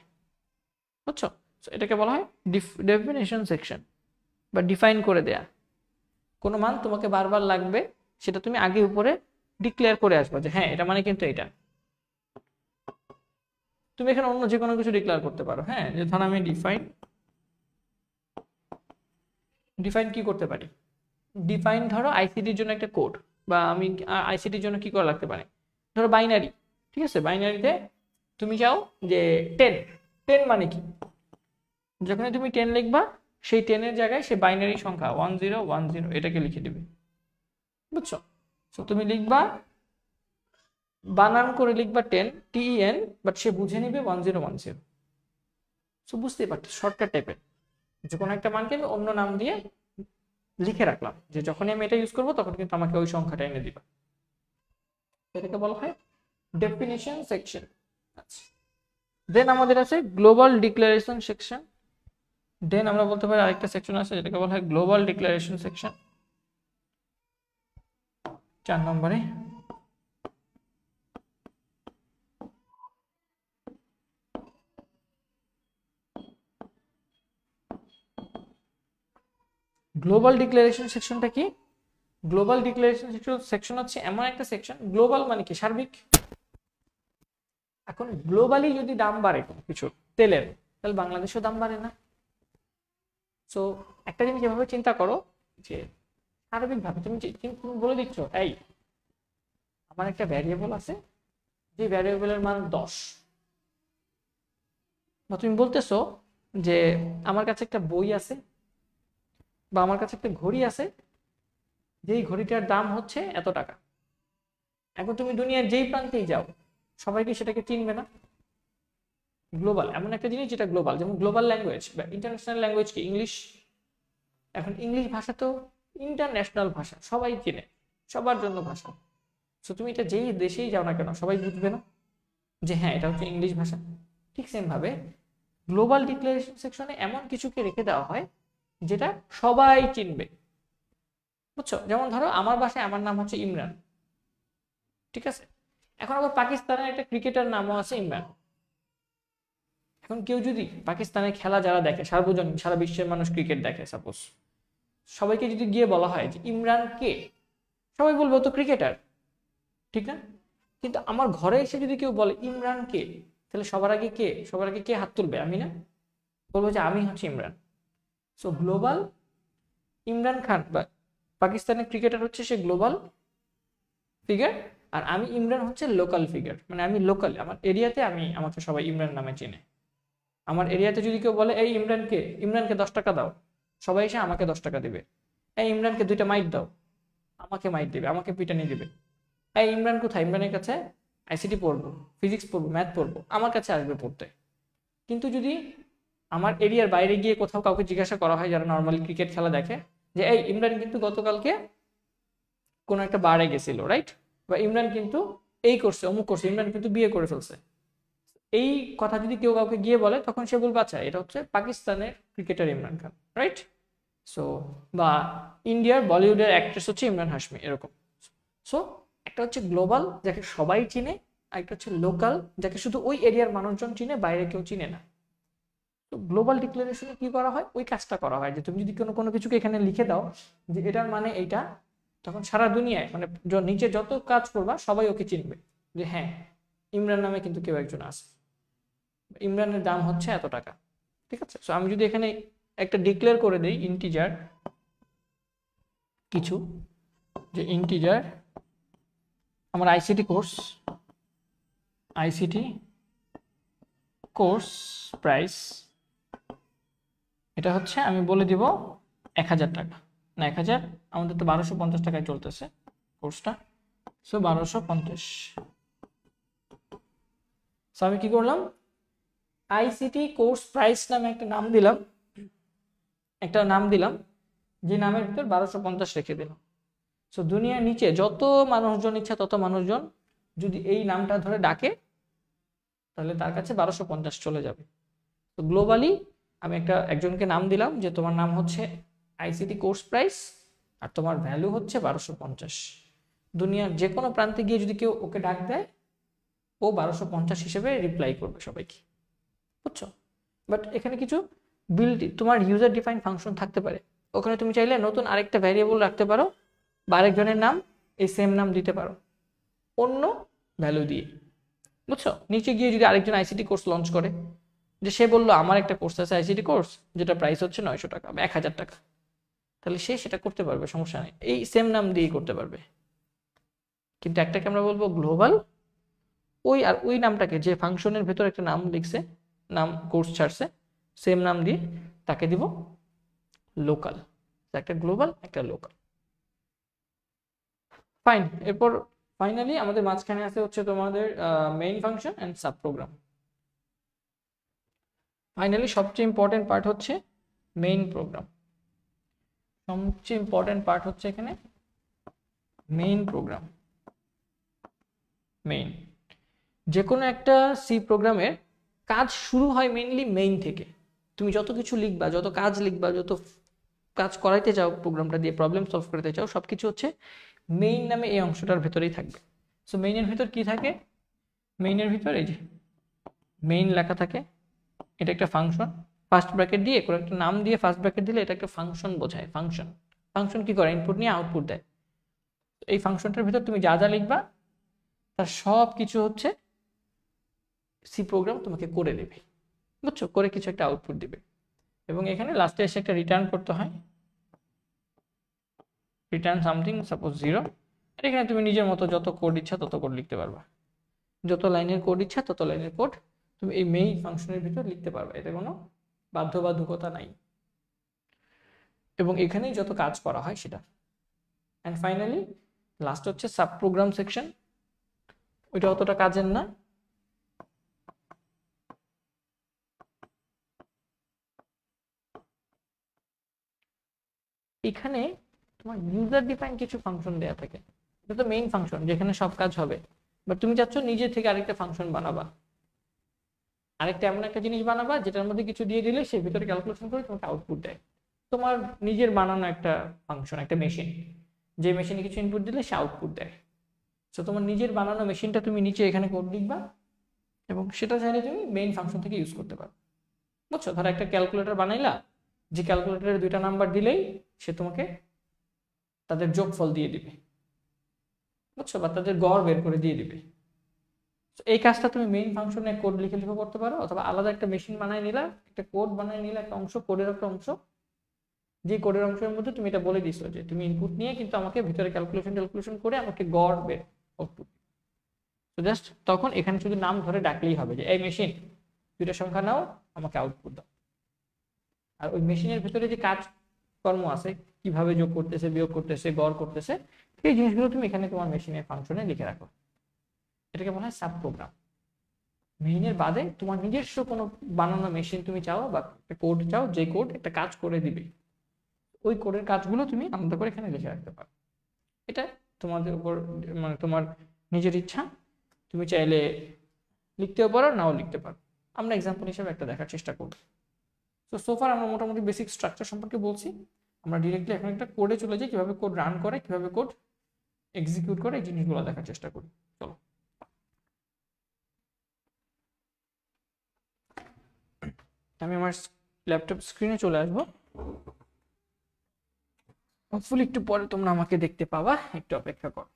বুঝছো? এটাকে বলা হয় ডেফিনিশন সেকশন বা ডিফাইন করে দেয়া। কোনো মান তোমাকে বারবার লাগবে সেটা তুমি আগে উপরে ডিক্লেয়ার করে আসবে যে হ্যাঁ এটা মানে কিন্তু এটা। তুমি এখানে অন্য যে কোনো কিছু ডিক্লেয়ার করতে পারো। হ্যাঁ, যে ধর আমি ডিফাইন কি করতে পারি, ডিফাইন ধরো আইসিটির জন্য একটা কোড, বা আমি আইসিটির জন্য কি করা লাগতে পারে, ধরো বাইনারি। ঠিক আছে, বাইনারিতে তুমি চাও যে 10 মানে কি, যখন তুমি 10 লিখবা সেই 10-এর জায়গায় সে বাইনারি সংখ্যা 1010 এটাকে লিখে দিবে, বুঝছো? তো তুমি লিখবা, বানান করে লিখবা 10 বাট সে বুঝে নিবে 1010। সো বুঝতেই পারছো, শর্টকাট টাইপের যে কোনো একটা মানকে আমি অন্য নাম দিয়ে লিখে রাখলাম, যে যখনই আমি এটা ইউজ করবো তখন কিন্তু আমাকে ওই সংখ্যাটা এনে দিবা। এটাকে বলা হয় ডেফিনিশন সেকশন। আচ্ছা, দেন আমাদের আছে গ্লোবাল ডিক্লারেশন সেকশন। দেন আমরা বলতে পারি আরেকটা সেকশন আছে যেটাকে বলা হয় গ্লোবাল ডিক্লারেশন সেকশন, 4 নম্বরে। গ্লোবাল ডিক্লারেশন সেকশনটা কি? গ্লোবাল ডিক্লারেশন সেকশন হচ্ছে এমন একটা সেকশন, গ্লোবাল মানে কি সার্বিক। এখন গ্লোবালি যদি দাম বাড়ে কিছু তেলের, তাহলে বাংলাদেশেও দাম বাড়ে না। সো একটা জিনিস এভাবে চিন্তা করো যে সার্বিকভাবে তুমি বলে দিচ্ছ এই আমার একটা ভ্যারিয়েবল আছে, যে ভ্যারিয়েবলের মান 10, বা তুমি বলতেছো যে আমার কাছে একটা বই আছে বা আমার কাছে একটা ঘড়ি আছে, যেই ঘড়িটার দাম হচ্ছে এত টাকা। এখন তুমি দুনিয়ার যেই প্রান্তেই যাও সবাইকে সেটাকে চিনবে না। গ্লোবাল এমন একটা জিনিস যেটা গ্লোবাল, যেমন গ্লোবাল ল্যাঙ্গুয়েজ বা ইন্টারন্যাশনাল ল্যাঙ্গুয়েজ কি ইংলিশ। এখন ইংলিশ ভাষা তো ইন্টারন্যাশনাল ভাষা, সবাই চেনে, সবার জন্য ভাষা। সো তুমি এটা যেই দেশেই যাও না কেন সবাই বুঝবে না যে হ্যাঁ এটা হচ্ছে ইংলিশ ভাষা। ঠিক সেম ভাবে গ্লোবাল ডিক্লারেশন সেকশনে এমন কিছুকে রেখে দেওয়া হয় যেটা সবাই চিনবে, বুঝছো? যেমন ধরো আমার বাসায় আমার নাম হচ্ছে ইমরান, ঠিক আছে? এখন আবার পাকিস্তানের একটা ক্রিকেটার নামও আছে ইমরান। এখন কেউ যদি পাকিস্তানের খেলা যারা দেখে, সার্বজনীন সারা বিশ্বের মানুষ ক্রিকেট দেখে সাপোজ, সবাইকে যদি গিয়ে বলা হয় যে ইমরান কে, সবাই বলবে ও তো ক্রিকেটার, ঠিক না? কিন্তু আমার ঘরে এসে যদি কেউ বলে ইমরান কে, তাহলে সবার আগে কে হাত তুলবে? আমি না? বলবো যে আমি হচ্ছে ইমরান। সো গ্লোবাল ইমরান খান বা পাকিস্তানের ক্রিকেটার হচ্ছে সে গ্লোবাল ফিগার, আর আমি ইমরান হচ্ছে লোকাল ফিগার, মানে আমি লোকাল, আমার এরিয়াতে আমাকে সবাই ইমরান নামে চেনে। আমার এরিয়াতে যদি কেউ বলে এই ইমরানকে 10 টাকা দাও, সবাই এসে আমাকে 10 টাকা দিবে। এই ইমরানকে 2টা মাইট দাও, আমাকে মাইট দিবে, আমাকে পিটানি দিবে। এই ইমরান কোথায়? ইমরানের কাছে আইসিটি পড়বো, ফিজিক্স পড়বো, ম্যাথ পড়বো, আমার কাছে আসবে পড়তে। কিন্তু যদি আমার এরিয়ার বাইরে গিয়ে কোথাও কাউকে জিজ্ঞাসা করা হয় যারা নর্মালি ক্রিকেট খেলা দেখে, যে এই ইমরান কিন্তু গতকালকে কোনো একটা বারে গেছিল, রাইট? বা ইমরান কিন্তু এই করছে, অমুক করছে, ইমরান কিন্তু বিয়ে করে ফেলছে, এই কথা যদি কেউ কাউকে গিয়ে বলে, তখন সে বলবে আচ্ছা এটা হচ্ছে পাকিস্তানের cricketer Imran Khan, right? So বা ইন্ডিয়ার বলিউডের অ্যাক্ট্রেস হচ্ছে ইমরান হাশমি, এরকম। সো একটা হচ্ছে গ্লোবাল যাকে সবাই চিনে, আর একটা হচ্ছে লোকাল যাকে শুধু ওই এরিয়ার মানুষজন চিনে, বাইরে কেউ চিনে না। তো গ্লোবাল ডিক্লারেশনে কি করা হয়? ওই কাজটা করা হয় যে তুমি যদি কোনো কিছুকে এখানে লিখে দাও যে এটার মানে এইটা, তখন সারা দুনিয়ায় মানে নিচে যত কাজ করবা সবাই ওকে চিনবে যে হ্যাঁ ইমরান নামে কিন্তু কেউ একজন আছে, ইমরানের দাম হচ্ছে এত টাকা, ঠিক আছে? সো আমি যদি এখানে একটা ডিক্লেয়ার করে দেই ইন্টিজার কিছু, যে ইন্টিজার আমার আইসিটি কোর্স প্রাইস, এটা হচ্ছে আমি বলে দিব 1000 টাকা, না 1000, আমাদের তো 1250 টাকায় চলতেছে কোর্সটা, সো 1250। সো আমি কি করলাম? আইসিটি কোর্স প্রাইস নামে একটা নাম দিলাম, যে নামের ভিতর 1250 রেখে দিলাম। সো দুনিয়ার নিচে যত মানুষজন ইচ্ছা তত মানুষজন যদি এই নামটা ধরে ডাকে, তাহলে তার কাছে 1250 চলে যাবে। তো গ্লোবালি আমি একজনকে নাম দিলাম যে তোমার নাম হচ্ছে আইসিটি কোর্স প্রাইস, আর তোমার ভ্যালু হচ্ছে 1250। দুনিয়ার যে কোনো প্রান্তে গিয়ে যদি কেউ ওকে ডাক দেয়, ও 1250 হিসেবে রিপ্লাই করবে সবাইকে, বুঝছো? বাট এখানে কিছু তোমার ইউজার ডিফাইন ফাংশন থাকতে পারে, ওখানে তুমি চাইলে নতুন আরেকটা ভ্যারিয়েবল রাখতে পারো, বা আরেকজনের নাম এই সেম নাম দিতে পারো অন্য ভ্যালু দিয়ে, বুঝছো? নিচে গিয়ে যদি আরেকজন আইসিটি কোর্স লঞ্চ করে, যে সে বললো আমার একটা কোর্স আছে আইসিটি কোর্স, যেটা প্রাইস হচ্ছে 900 টাকা বা 1000 টাকা, তাহলে সে সেটা করতে পারবে, সমস্যা নেই, এই সেম নাম দিয়েই করতে পারবে। কিন্তু একটাকে আমরা বলবো গ্লোবাল, ওই নামটাকে যে ফাংশনের ভেতর একটা নাম লিখছে, নাম কোর্স ছাড়ছে, সেম নাম দিয়ে তাকে দিব লোকাল। একটা গ্লোবাল, একটা লোকাল। ফাইন। এরপর ফাইনালি আমাদের মাঝখানে আছে হচ্ছে তোমাদের main function and sub program. Finally সবচেয়ে ইম্পর্টেন্ট পার্ট হচ্ছে মেইন প্রোগ্রাম। সবচেয়ে ইম্পর্টেন্ট পার্ট হচ্ছে এখানে মেইন প্রোগ্রাম। মেইন যে কোনো একটা সি প্রোগ্রামের কাজ শুরু হয় মেইনলি মেইন থেকে। তুমি যত কিছু লিখবা, যত কাজ লিখবা, যত কাজ করাইতে চাও প্রোগ্রামটা দিয়ে, প্রবলেম সলভ করতে চাও, সবকিছু হচ্ছে মেইন নামে এই অংশটার ভেতরেই থাকবে। সো মেইনের ভিতর কি থাকে? মেইনের ভিতর এই যে মেইন লেখা থাকে, এটা একটা ফাংশন, ফার্স্ট ব্র্যাকেট দিয়ে কোনো একটা নাম দিয়ে ফার্স্ট ব্র্যাকেট দিলে এটা একটা ফাংশন বোঝায়। ফাংশন কি করে? ইনপুট নিয়ে আউটপুট দেয়। এই ফাংশনটার ভিতর তুমি যা যা লিখবা তার সব কিছু হচ্ছে সি প্রোগ্রাম তোমাকে করে দেবে, বুঝছো? করে কিছু একটা আউটপুট দিবে, এবং এখানে লাস্টে এসে একটা রিটার্ন করতে হয়, রিটার্ন সামথিং, সাপোজ 0। এখানে তুমি নিজের মতো যত কোড ইচ্ছা তত কোড লিখতে পারবা, যত লাইনের কোড ইচ্ছা তত লাইনের কোড তুমি এই মেইন ফাংশনের ভিতর লিখতে পারবে, এতে কোনো বাধ্যবাধকতা নাই, এবং এখানেই যত কাজ করা হয় সেটা। অ্যান্ড ফাইনালি লাস্ট হচ্ছে সাব প্রোগ্রাম সেকশন, ওইটা অতটা কাজের না। এখানে তোমার ইউজার ডিফাইন কিছু ফাংশন দেয়া থাকে, এটা তো মেইন ফাংশন যেখানে সব কাজ হবে, বাট তুমি চাচ্ছ নিজে থেকে আরেকটা ফাংশন বানাবা, আরেকটা এমন একটা জিনিস বানাবা যেটার মধ্যে কিছু দিয়ে দিলে সে ভিতরে ক্যালকুলেশন করে তোমাকে আউটপুট দেয়। তোমার নিজের বানানো একটা ফাংশন, একটা মেশিন, যে মেশিনে কিছু ইনপুট দিলে সে আউটপুট দেয়। সো তোমার নিজের বানানো মেশিনটা তুমি নিচে এখানে কোড লিখবা, এবং সেটা চাইলে তুমি মেইন ফাংশন থেকে ইউজ করতে পারো। বুঝছো? ধরো একটা ক্যালকুলেটর বানাইলা, যে ক্যালকুলেটরের দুইটা নাম্বার দিলেই সে তোমাকে তাদের যোগফল দিয়ে দিবে, বুঝছো, বা তাদের গড় বের করে দিয়ে দিবে। এই কাজটা তুমি মেইন ফাংশনে কোড লিখে লিখে করতে পারো, অথবা আলাদা একটা মেশিন বানাই নিলা, একটা কোড বানাই নিলা, একটা অংশ, কোডের একটা অংশ, যে কোডের অংশের মধ্যে তুমি এটা বলে দিছো যে তুমি ইনপুট নিয়ে কিন্তু আমাকে ভিতরে ক্যালকুলেশন করে আমাকে গড় বের আউটপুট। তো জাস্ট তখন এখানে শুধু নাম ধরে ডাকলেই হবে যে এই মেশিন দুইটা সংখ্যা নাও, আমাকে আউটপুট দাও। আর ওই মেশিনের ভিতরে যে কাজ কর্ম আছে, কিভাবে যোগ করতেছে, বিয়োগ করতেছে, গড় করতেছে, এই জিনিসগুলো তুমি এখানে তোমার মেশিনের ফাংশনে লিখে রাখো। এটাকে বলা হয় সাব প্রোগ্রাম। মেইনের বাদে তোমার নিজস্ব কোনো বানানো মেশিন তুমি চাও বা একটা কোড চাও, যে কোড একটা কাজ করে দিবে, ওই কোডের কাজগুলো তুমি আলাদা করে এখানে লিখে রাখতে পারো। এটা তোমাদের উপর, মানে তোমার নিজের ইচ্ছা, তুমি চাইলে লিখতেও পারো, নাও লিখতে পারো। আমরা এক্সাম্পল হিসেবে একটা দেখার চেষ্টা করব। তো সোফার আমরা মোটামুটি বেসিক স্ট্রাকচার সম্পর্কে বলছি। আমরা ডিরেক্টলি এখন একটা কোডে চলে যাই, কিভাবে কোড রান করে, কিভাবে কোড এক্সিকিউট করে, এই জিনিসগুলো দেখার চেষ্টা করি। চলো, আমি আমার ল্যাপটপ স্ক্রিনে চলে আসবো। হোপফুলি একটু পরে তোমরা আমাকে দেখতে পাবা, একটু অপেক্ষা করো।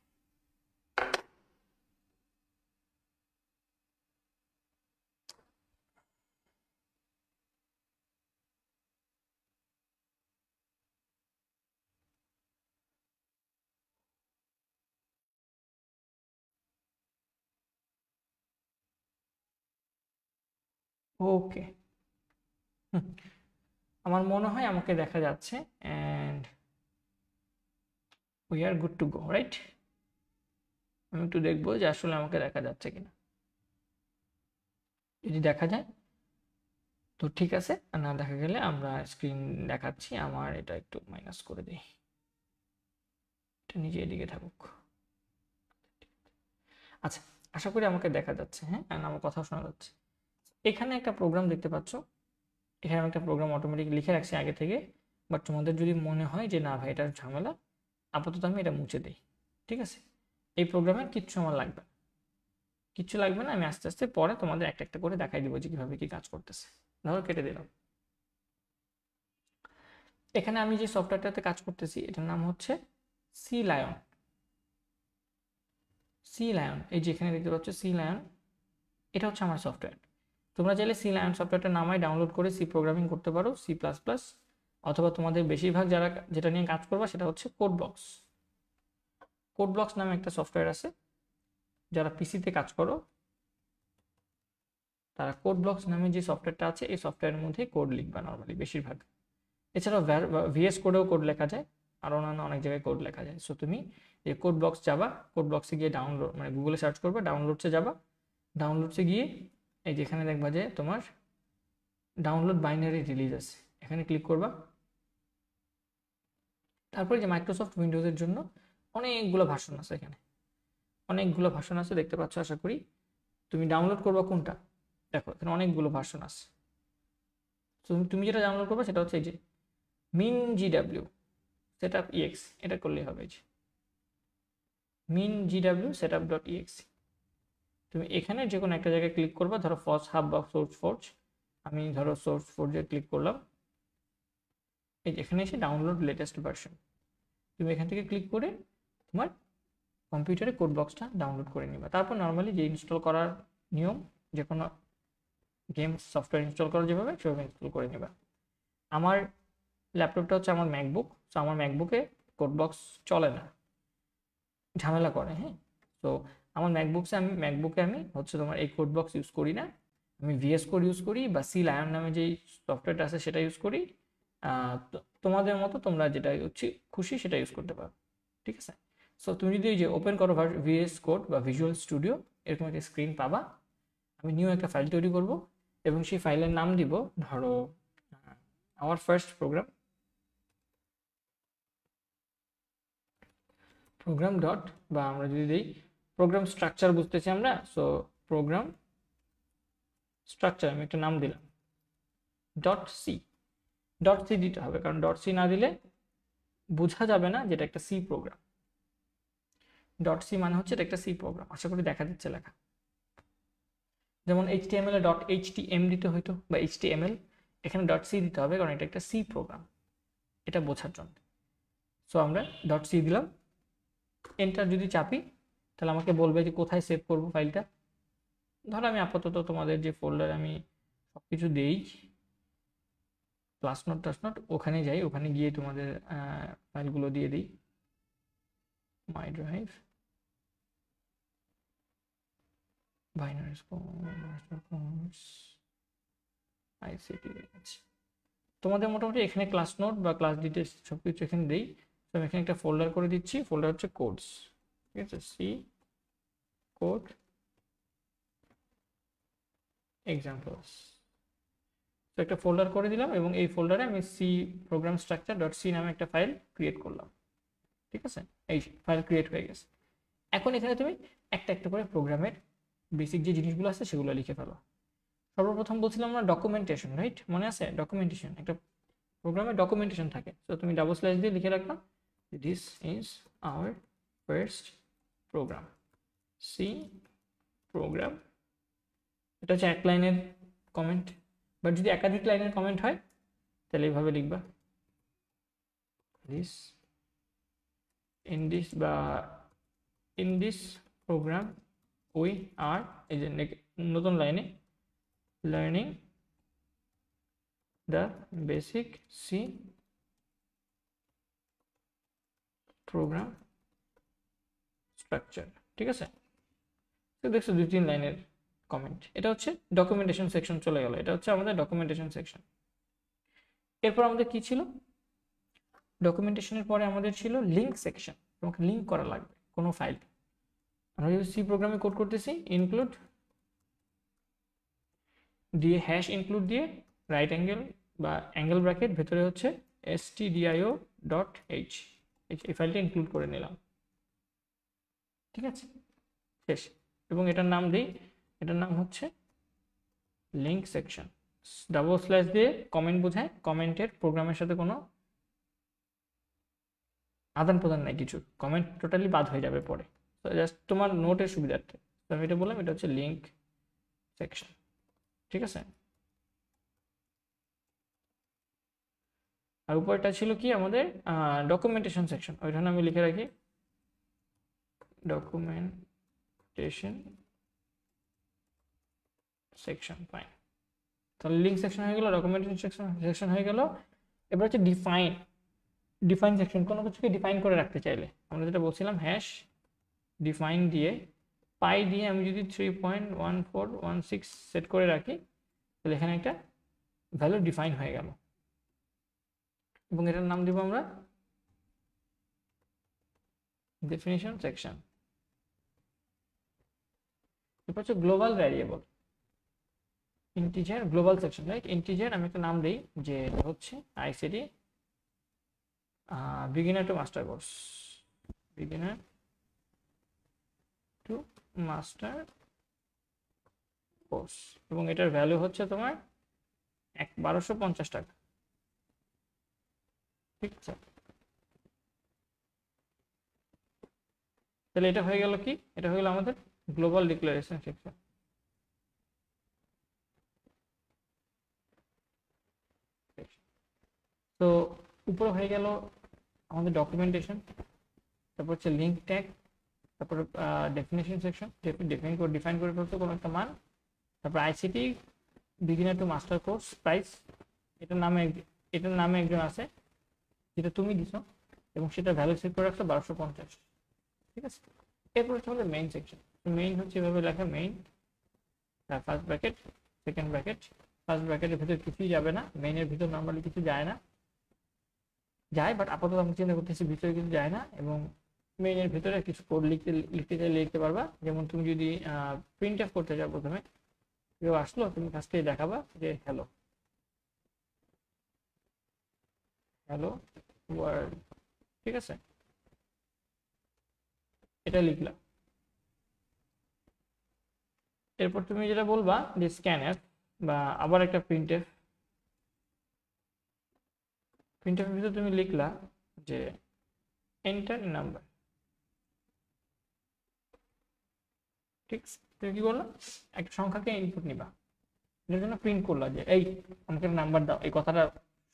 ওকে, আমার মনে হয় আমাকে দেখা যাচ্ছে, and we are good to go, right? আমি একটু দেখবো যে আসলে আমাকে দেখা যাচ্ছে কিনা। যদি দেখা যায় তো ঠিক আছে, আর না দেখা গেলে আমরা স্ক্রিন দেখাচ্ছি। আমার এটা একটু মাইনাস করে দিই, এটা নিজে এদিকে থাকুক। আচ্ছা, আশা করি আমাকে দেখা যাচ্ছে, হ্যাঁ, আর আমার কথা শোনা যাচ্ছে। এখানে একটা প্রোগ্রাম দেখতে পাচ্ছ, এখানে আমি একটা প্রোগ্রাম অটোমেটিক লিখে রাখছি আগে থেকে। বাট তোমাদের যদি মনে হয় যে না ভাই এটার ঝামেলা, আপাতত আমি এটা মুছে দিই, ঠিক আছে? এই প্রোগ্রামের কিচ্ছু আমার লাগবে না, কিচ্ছু লাগবে না। আমি আস্তে আস্তে পরে তোমাদের একটা একটা করে দেখাই দিব যে কিভাবে কি কাজ করতেছে। ধরো কেটে দিলাম। এখানে আমি যে সফটওয়্যারটাতে কাজ করতেছি এটার নাম হচ্ছে সি লায়ন। সি লায়ন, এই যে এখানে দেখতে পাচ্ছ সি লায়ন, এটা হচ্ছে আমার সফটওয়্যার। তোমরা চাইলে সি লায়ন সফটওয়্যারটা নামাই ডাউনলোড করে সি প্রোগ্রামিং করতে পারো, সি প্লাস প্লাস, অথবা তোমাদের বেশিরভাগ যারা যেটা নিয়ে কাজ করবা সেটা হচ্ছে কোড ব্লকস। কোড ব্লকস নামে একটা সফটওয়্যার আছে, যারা পিসিতে কাজ করো তারা কোড ব্লকস নামে যে সফটওয়্যারটা আছে এই সফটওয়্যারের মধ্যে কোড লিখবা নর্মালি বেশিরভাগ। এছাড়াও ভিএস কোডেও কোড লেখা যায়, আর অন্যান্য অনেক জায়গায় কোড লেখা যায়। সো তুমি এই কোড ব্লকস যাবা, কোড ব্লকসে গিয়ে ডাউনলোড, মানে গুগলে সার্চ করবে, ডাউনলোডসে যাবা, ডাউনলোডসে গিয়ে এই যেখানে দেখবা যে তোমার ডাউনলোড বাইনারি রিলিজ আছে, এখানে ক্লিক করবা। তারপরে যে মাইক্রোসফট উইন্ডোজের জন্য অনেকগুলো ভার্সন আছে, এখানে অনেকগুলো ভার্সন আছে দেখতে পাচ্ছ আশা করি। তুমি ডাউনলোড করবা কোনটা, দেখো এখানে অনেকগুলো ভার্সন আছে। তুমি যেটা ডাউনলোড করবে সেটা হচ্ছে এই যে মিন জিডাব্লিউ সেটআপ ইএক্স, এটা করলেই হবে। এই যে মিন জিডাব্লিউ সেটআপ ডট ইএক্সি, তুমি এখানে যে কোনো একটা জায়গায় ক্লিক করবা, ধরো ফস হাব বা সোর্স ফোর্জ, আমি ধরো সোর্স ফোর্জে ক্লিক করলাম। এই যে এখানে এসে ডাউনলোড লেটেস্ট ভার্সন, তুমি এখান থেকে ক্লিক করে তোমার কম্পিউটারে কোড বক্সটা ডাউনলোড করে নিবা। তারপর নর্মালি যে ইনস্টল করার নিয়ম, যে কোনো গেম সফটওয়্যার ইনস্টল করা যেভাবে সেভাবে ইনস্টল করে নিবা। আমার ল্যাপটপটা হচ্ছে আমার ম্যাকবুক, সো আমার ম্যাকবুকে কোড বক্স চলে না, ঝামেলা করে, হ্যাঁ। তো আমার ম্যাকবুকে আমি হচ্ছে তোমার এই কোড বক্স ইউজ করি না, আমি ভিএস কোড ইউজ করি বা সি লায়ন নামে যেই সফটওয়্যারটা আছে সেটা ইউজ করি। তোমাদের মতো তোমরা যেটা হচ্ছে খুশি সেটা ইউজ করতে পারো, ঠিক আছে? সো তুমি যদি এই যে ওপেন করো ভিএস কোড বা ভিজুয়াল স্টুডিও, এরকম একটা স্ক্রিন পাবা। আমি নিউ একটা ফাইল তৈরি করব এবং সেই ফাইলের নাম দিব ধরো আমার ফার্স্ট প্রোগ্রাম ডট, বা আমরা যদি দিই প্রোগ্রাম স্ট্রাকচার বুঝতেছি আমরা, সো প্রোগ্রাম স্ট্রাকচার আমি একটা নাম দিলাম ডট সি। ডট সি দিতে হবে, কারণ ডট সি না দিলে বোঝা যাবে না যেটা একটা সি প্রোগ্রাম। ডট সি মানে হচ্ছে এটা একটা সি প্রোগ্রাম। আশা করি দেখা যাচ্ছে লেখা। যেমন এইচটিএমএল এ ডট এইচটিএম দিতে হইতো বা এইচটিএমএল, এখানে ডট সি দিতে হবে কারণ এটা একটা সি প্রোগ্রাম, এটা বোঝার জন্য। সো আমরা ডট সি দিলাম, এন্টার যদি চাপি তাহলে আমাকে বলবে যে কোথায় সেভ করব ফাইলটা। ধরো আমি আপাতত তোমাদের যে ফোল্ডারে আমি সব কিছু দেই, ক্লাস নোট টাস নোট, ওখানে যাই, ওখানে গিয়ে তোমাদের ফাইলগুলো দিয়ে দিই। মাই ড্রাইভ, বাইনারি কোর্স, আইসিটি। তোমাদের মোটামুটি এখানে ক্লাস নোট বা ক্লাস ডিটেলস সব কিছু এখানে দিই। তো আমি এখানে একটা ফোল্ডার করে দিচ্ছি, ফোল্ডার হচ্ছে কোডস, ঠিক আছে, সি কোড এক্সাম্পলস। তো একটা ফোল্ডার করে দিলাম এবং এই ফোল্ডারে আমি C program structure dot C নামে একটা ফাইল ক্রিয়েট করলাম, ঠিক আছে, এই ফাইল ক্রিয়েট হয়ে গেছে। এখন এখানে তুমি একটা একটা করে প্রোগ্রামের বেসিক যে জিনিসগুলো আছে সেগুলো লিখে ফেলো। সর্বপ্রথম বলছিলাম আমরা ডকুমেন্টেশন, রাইট, মনে আছে? ডকুমেন্টেশন, একটা প্রোগ্রামে ডকুমেন্টেশন থাকে, তো তুমি ডাবল স্ল্যাশ দিয়ে লিখে রাখলাম this is our first program, C program. এটা হচ্ছে এক লাইনের কমেন্ট, বাট যদি একাধিক লাইনের কমেন্ট হয় তাহলে এইভাবে লিখবা, দিস ইন দিস বা in this program we are, এই যে নতুন লাইনে, learning the basic C program structure, ঠিক আছে। তো দেখছো 2-3 লাইনের কমেন্ট। এটা হচ্ছে ডকুমেন্টেশন সেকশন চলে গেল, এটা হচ্ছে আমাদের ডকুমেন্টেশন সেকশন। এরপর আমাদের কি ছিল? ডকুমেন্টেশনের পরে আমাদের ছিল লিঙ্ক সেকশন, তোমাকে লিঙ্ক করা লাগবে কোনো ফাইল। আমরা যদি সি প্রোগ্রামে কোড করতেছি, ইনক্লুড দিয়ে হ্যাশ ইনক্লুড দিয়ে রাইট অ্যাঙ্গেল বা অ্যাঙ্গেল ব্র্যাকেট ভেতরে হচ্ছে stdio ডট এইচ, এই ফাইলটা ইনক্লুড করে নিলাম, ঠিক আছে, শেষ। এবং এটার নাম দিই, এটার নাম হচ্ছে লিঙ্ক সেকশন। ডাবল স্ল্যাশ দিয়ে কমেন্ট বোঝায়, কমেন্টের প্রোগ্রামের সাথে কোনো আদান প্রদান নাই কিছু, কমেন্ট টোটালি বাদ হয়ে যাবে পরে, তো জাস্ট তোমার নোটের সুবিধার্থে তো আমি এটা বললাম, এটা হচ্ছে লিঙ্ক সেকশন, ঠিক আছে। আর উপরটা ছিল কি আমাদের ডকুমেন্টেশন সেকশন, ওইখানে আমি লিখে রাখি ডকুমেন্টেশন সেকশন, ফাইন। তাহলে লিঙ্ক সেকশন হয়ে গেল, ডকুমেন্টেশন সেকশন হয়ে গেল। এবার হচ্ছে ডিফাইন, ডিফাইন সেকশন, কোনো কিছুকে ডিফাইন করে রাখতে চাইলে আমরা যেটা বলছিলাম হ্যাশ ডিফাইন দিয়ে পাই দিয়ে আমি যদি 3.1416 সেট করে রাখি তাহলে এখানে একটা ভ্যালু ডিফাইন হয়ে গেল এবং এটার নাম দিব আমরা ডেফিনিশন সেকশন। এরপর হচ্ছে global variable, integer global section, right, integer আমি একটা নাম দিই যে হচ্ছে ICT beginner two master course, beginner two master course, এবং এটার ভ্যালু হচ্ছে তোমার 1250 টাকা, ঠিক আছে। তাহলে এটা হয়ে গেল কি, এটা হয়ে গেল আমাদের গ্লোবাল ডিক্লারেশন সেকশন। তো উপরে হয়ে গেল আমাদের ডকুমেন্টেশন, তারপর হচ্ছে লিঙ্ক ট্যাগ, তারপর ডেফিনেশন সেকশন, ডিফাইন করে ফেলতো কোনো একটা মান, তারপর ICT beginner two master course price, এটার নামে একজন আছে যেটা তুমি দিছো এবং সেটা ভ্যালু সেট করে রাখছো 1250, ঠিক আছে। এরপর হচ্ছে আমাদের মেইন সেকশন, মেইন হচ্ছে এভাবে লেখা main, first bracket second bracket, first ব্র্যাকেটের ভিতরে কিছুই যাবে না, মেইনের ভিতর নর্মালি কিছু যায় না, যায় বাট আপাতত আমি চিন্তা করতেছি ভিতরে কিছু যায় না, এবং মেইনের ভিতরে কিছু কোড লিখতে চাইলে লিখতে পারবা। যেমন তুমি যদি প্রিন্ট অফ করতে চাও, প্রথমে কেউ আসলো তুমি ফার্স্টে দেখাবা যে হ্যালো হ্যালো ওয়ার্ল্ড, ঠিক আছে, এটা লিখলাম। এরপর তুমি যেটা বলবা যে স্ক্যানএফ বা আবার একটা প্রিন্টএফ, প্রিন্টএফের ভিতরে তুমি লিখলা যে এন্টার নাম্বার, ঠিক আছে, তুমি কি বললা একটা সংখ্যাকে ইনপুট নিবা, এর জন্য প্রিন্ট করলা যে এই আমাকে নাম্বার দাও, এই কথাটা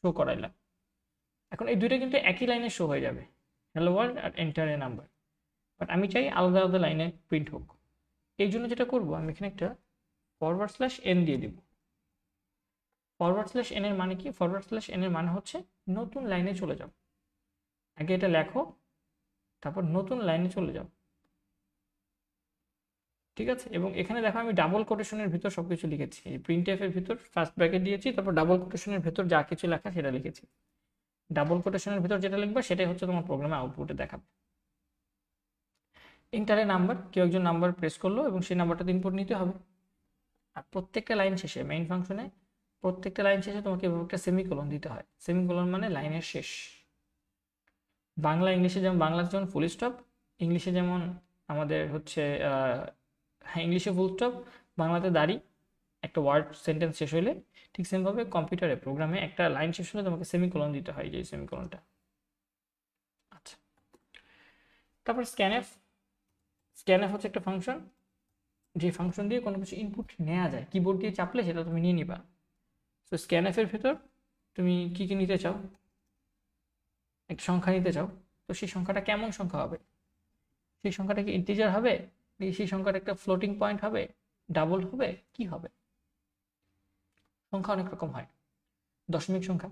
শো করাইলা। এখন এই দুইটা কিন্তু একই লাইনে শো হয়ে যাবে, হ্যালো ওয়ার্ল্ড আর এন্টার এ নাম্বার, বাট আমি চাই আলাদা আলাদা লাইনে প্রিন্ট হোক। এই জন্য যেটা করবো, আমি এখানে একটা /n দিয়ে দিব। /n এর মানে কি? /n এর মানে হচ্ছে নতুন লাইনে চলে যাও। আগে এটা লেখো, তারপর নতুন লাইনে চলে যাও, ঠিক আছে? এবং এখানে দেখো আমি ডাবল কোটেশনের ভিতর সবকিছু লিখেছি। এই প্রিন্টএফ এর ভিতর ফার্স্ট ব্র্যাকেট দিয়েছি, তারপর ডাবল কোটেশনের ভিতর যা কিছু লেখা সেটা লিখেছি। ডাবল কোটেশনের ভিতর যেটা লিখবা সেটাই হচ্ছে তোমার প্রোগ্রামে আউটপুটে দেখাবে। এন্টারে নাম্বার, কেউ একজন নাম্বার প্রেস করলো এবং সেই নাম্বারটা ইনপুট নিতে হবে। আর প্রত্যেকটা লাইন শেষে, মেইন ফাংশনে প্রত্যেকটা লাইন শেষে তোমাকে এভাবে একটা সেমিকোলন দিতে হয়। সেমিকোলন মানে লাইনের শেষ। বাংলা ইংলিশে যেমন, বাংলাতে যেমন ফুল স্টপ, ইংলিশে যেমন আমাদের হচ্ছে হ্যাঁ ইংলিশে ফুল স্টপ, বাংলাতে দাড়ি, একটা ওয়ার্ড সেন্টেন্স শেষ হইলে, ঠিক সেমভাবে কম্পিউটারে প্রোগ্রামে একটা লাইন শেষ হলে তোমাকে সেমিকোলন দিতে হয়, যে সেমিকোলনটা। আচ্ছা, তারপর স্ক্যানএফ। স্ক্যানএফ হচ্ছে একটা ফাংশন, যে ফাংশন দিয়ে কোনো কিছু ইনপুট নেওয়া যায়, কিবোর্ড দিয়ে চাপলে সেটা তুমি নিয়ে নিবা। তো স্ক্যানএফ এর ভেতর তুমি কি কি নিতে চাও, একটা সংখ্যা নিতে চাও, তো সেই সংখ্যাটা কেমন সংখ্যা হবে? সেই সংখ্যাটা কি ইন্টিজার হবে, সেই সংখ্যাটা একটা ফ্লোটিং পয়েন্ট হবে, ডাবল হবে, কি হবে? সংখ্যা অনেক রকম হয়, দশমিক সংখ্যা,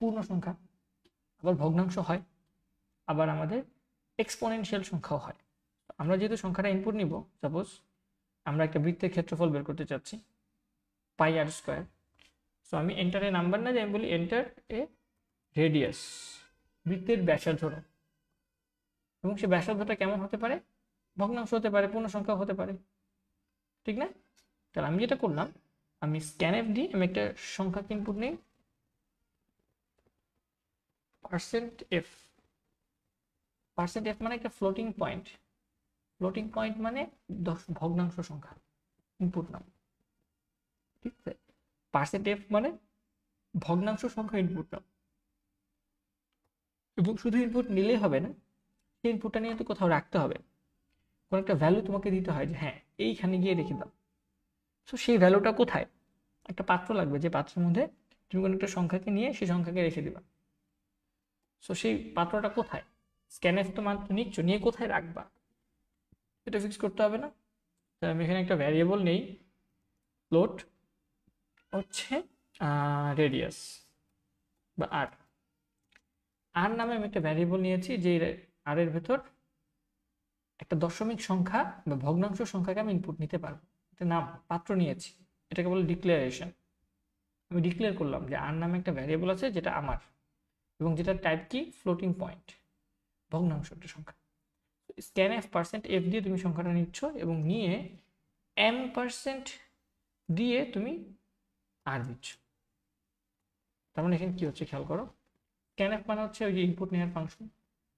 পূর্ণ সংখ্যা, আবার ভগ্নাংশ হয়, আবার আমাদের এক্সপোনেনশিয়াল সংখ্যাও হয়। আমরা যেহেতু সংখ্যাটা ইনপুট নিব, সাপোজ আমরা একটা বৃত্তের ক্ষেত্রফল বের করতে চাচ্ছি πr², সো আমি এন্টার এ নাম্বার না, যে আমি বলি এন্টার এ রেডিয়াস, বৃত্তের ব্যাসার্ধ, এবং সে ব্যাসার্ধটা কেমন হতে পারে? ভগ্নাংশ হতে পারে, পূর্ণ সংখ্যা হতে পারে, ঠিক না? তাহলে আমি যেটা করলাম, আমি স্ক্যানএফ দিয়ে আমি একটা সংখ্যাকে ইনপুট নিই, %f। %f মানে একটা ফ্লোটিং পয়েন্ট, ফ্লোটিং পয়েন্ট মানে ভগ্নাংশ সংখ্যা, ইনপুট নাম, ঠিক আছে? %f মানে ভগ্নাংশ সংখ্যা ইনপুট নাম। এবং শুধু ইনপুট নিলেই হবে না, সেই ইনপুটটা নিয়ে তো কোথাও রাখতে হবে, কোন একটা ভ্যালু তোমাকে দিতে হয় যে হ্যাঁ এইখানে গিয়ে রেখে দাও। তো সেই ভ্যালুটা কোথায়? একটা পাত্র লাগবে, যে পাত্রের মধ্যে তুমি কোনো একটা সংখ্যাকে নিয়ে সেই সংখ্যাকে রেখে দিবা। সো সেই পাত্রটা কোথায়? স্ক্যানএফ তো মান নিচ্ছ, নিয়ে কোথায় রাখবা এটা ফিক্স করতে হবে না? আমি এখানে একটা ভ্যারিয়েবল নেই, ফ্লোট হচ্ছে রেডিয়াস বা আর নামে আমি একটা ভ্যারিয়েবল নিয়েছি, যে আর এর ভেতর একটা দশমিক সংখ্যা বা ভগ্নাংশ সংখ্যাকে আমি ইনপুট নিতে পারবো। এটা নাম পাত্র নিয়েছি, এটাকে বলে ডিক্লারেশন। আমি ডিক্লেয়ার করলাম যে আর নামে একটা ভ্যারিয়েবল আছে যেটা আমার, এবং যেটার টাইপ কি? ফ্লোটিং পয়েন্ট, ভগ্নাংশ একটা সংখ্যা। স্ক্যানএফ %f দিয়ে তুমি সংখ্যাটা নিচ্ছ, এবং নিয়ে m% দিয়ে তুমি আর দিচ্ছ। তার মানে এখানে কি হচ্ছে খেয়াল করো, স্ক্যানএফ মানে হচ্ছে ওই যে ইনপুট নেওয়ার ফাংশন,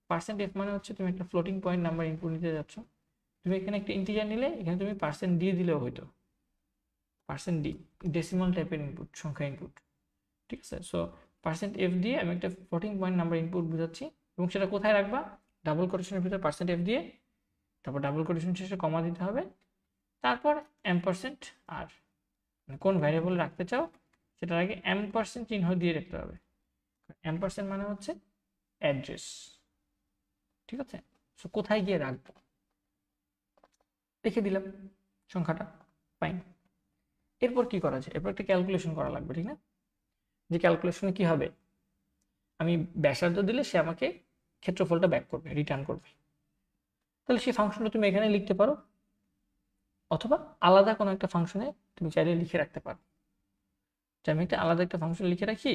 %f মানে হচ্ছে তুমি একটা ফ্লোটিং পয়েন্ট নাম্বার ইনপুট নিতে যাচ্ছ। তুমি এখানে একটা ইন্টিজার নিলে, এখানে তুমি % দিয়ে দিলেও হইতো, %d ডেসিমাল টাইপের ইনপুট, সংখ্যা ইনপুট, ঠিক আছে? সো %f দিয়ে আমি একটা ফ্লোটিং পয়েন্ট নাম্বার ইনপুট বোঝাচ্ছি, এবং সেটা কোথায় রাখবা? ডাবল কোটেশনের ভিতর %f দিয়ে, তারপর ডাবল কোটেশন শেষে কমা দিতে হবে, তারপর m%r, মানে কোন ভ্যারিয়েবল রাখতে চাও সেটার আগে m% চিহ্ন দিয়ে রাখতে হবে। m% মানে হচ্ছে অ্যাড্রেস, ঠিক আছে? সো কোথায় গিয়ে রাখবো, রেখে দিলাম সংখ্যাটা, ফাইন। এরপর কি করা যায়? এরপর একটা ক্যালকুলেশন করা লাগবে, ঠিক না? যে ক্যালকুলেশনে কি হবে, আমি ব্যাসার্ধ দিলে সে আমাকে ক্ষেত্রফলটা ব্যাক করবে, রিটার্ন করবে। তাহলে সেই ফাংশনটা তুমি এখানে লিখতে পারো, অথবা আলাদা কোনো একটা ফাংশনে তুমি চাইলে লিখে রাখতে পারো, যে আমি একটা আলাদা একটা ফাংশন লিখে রাখি,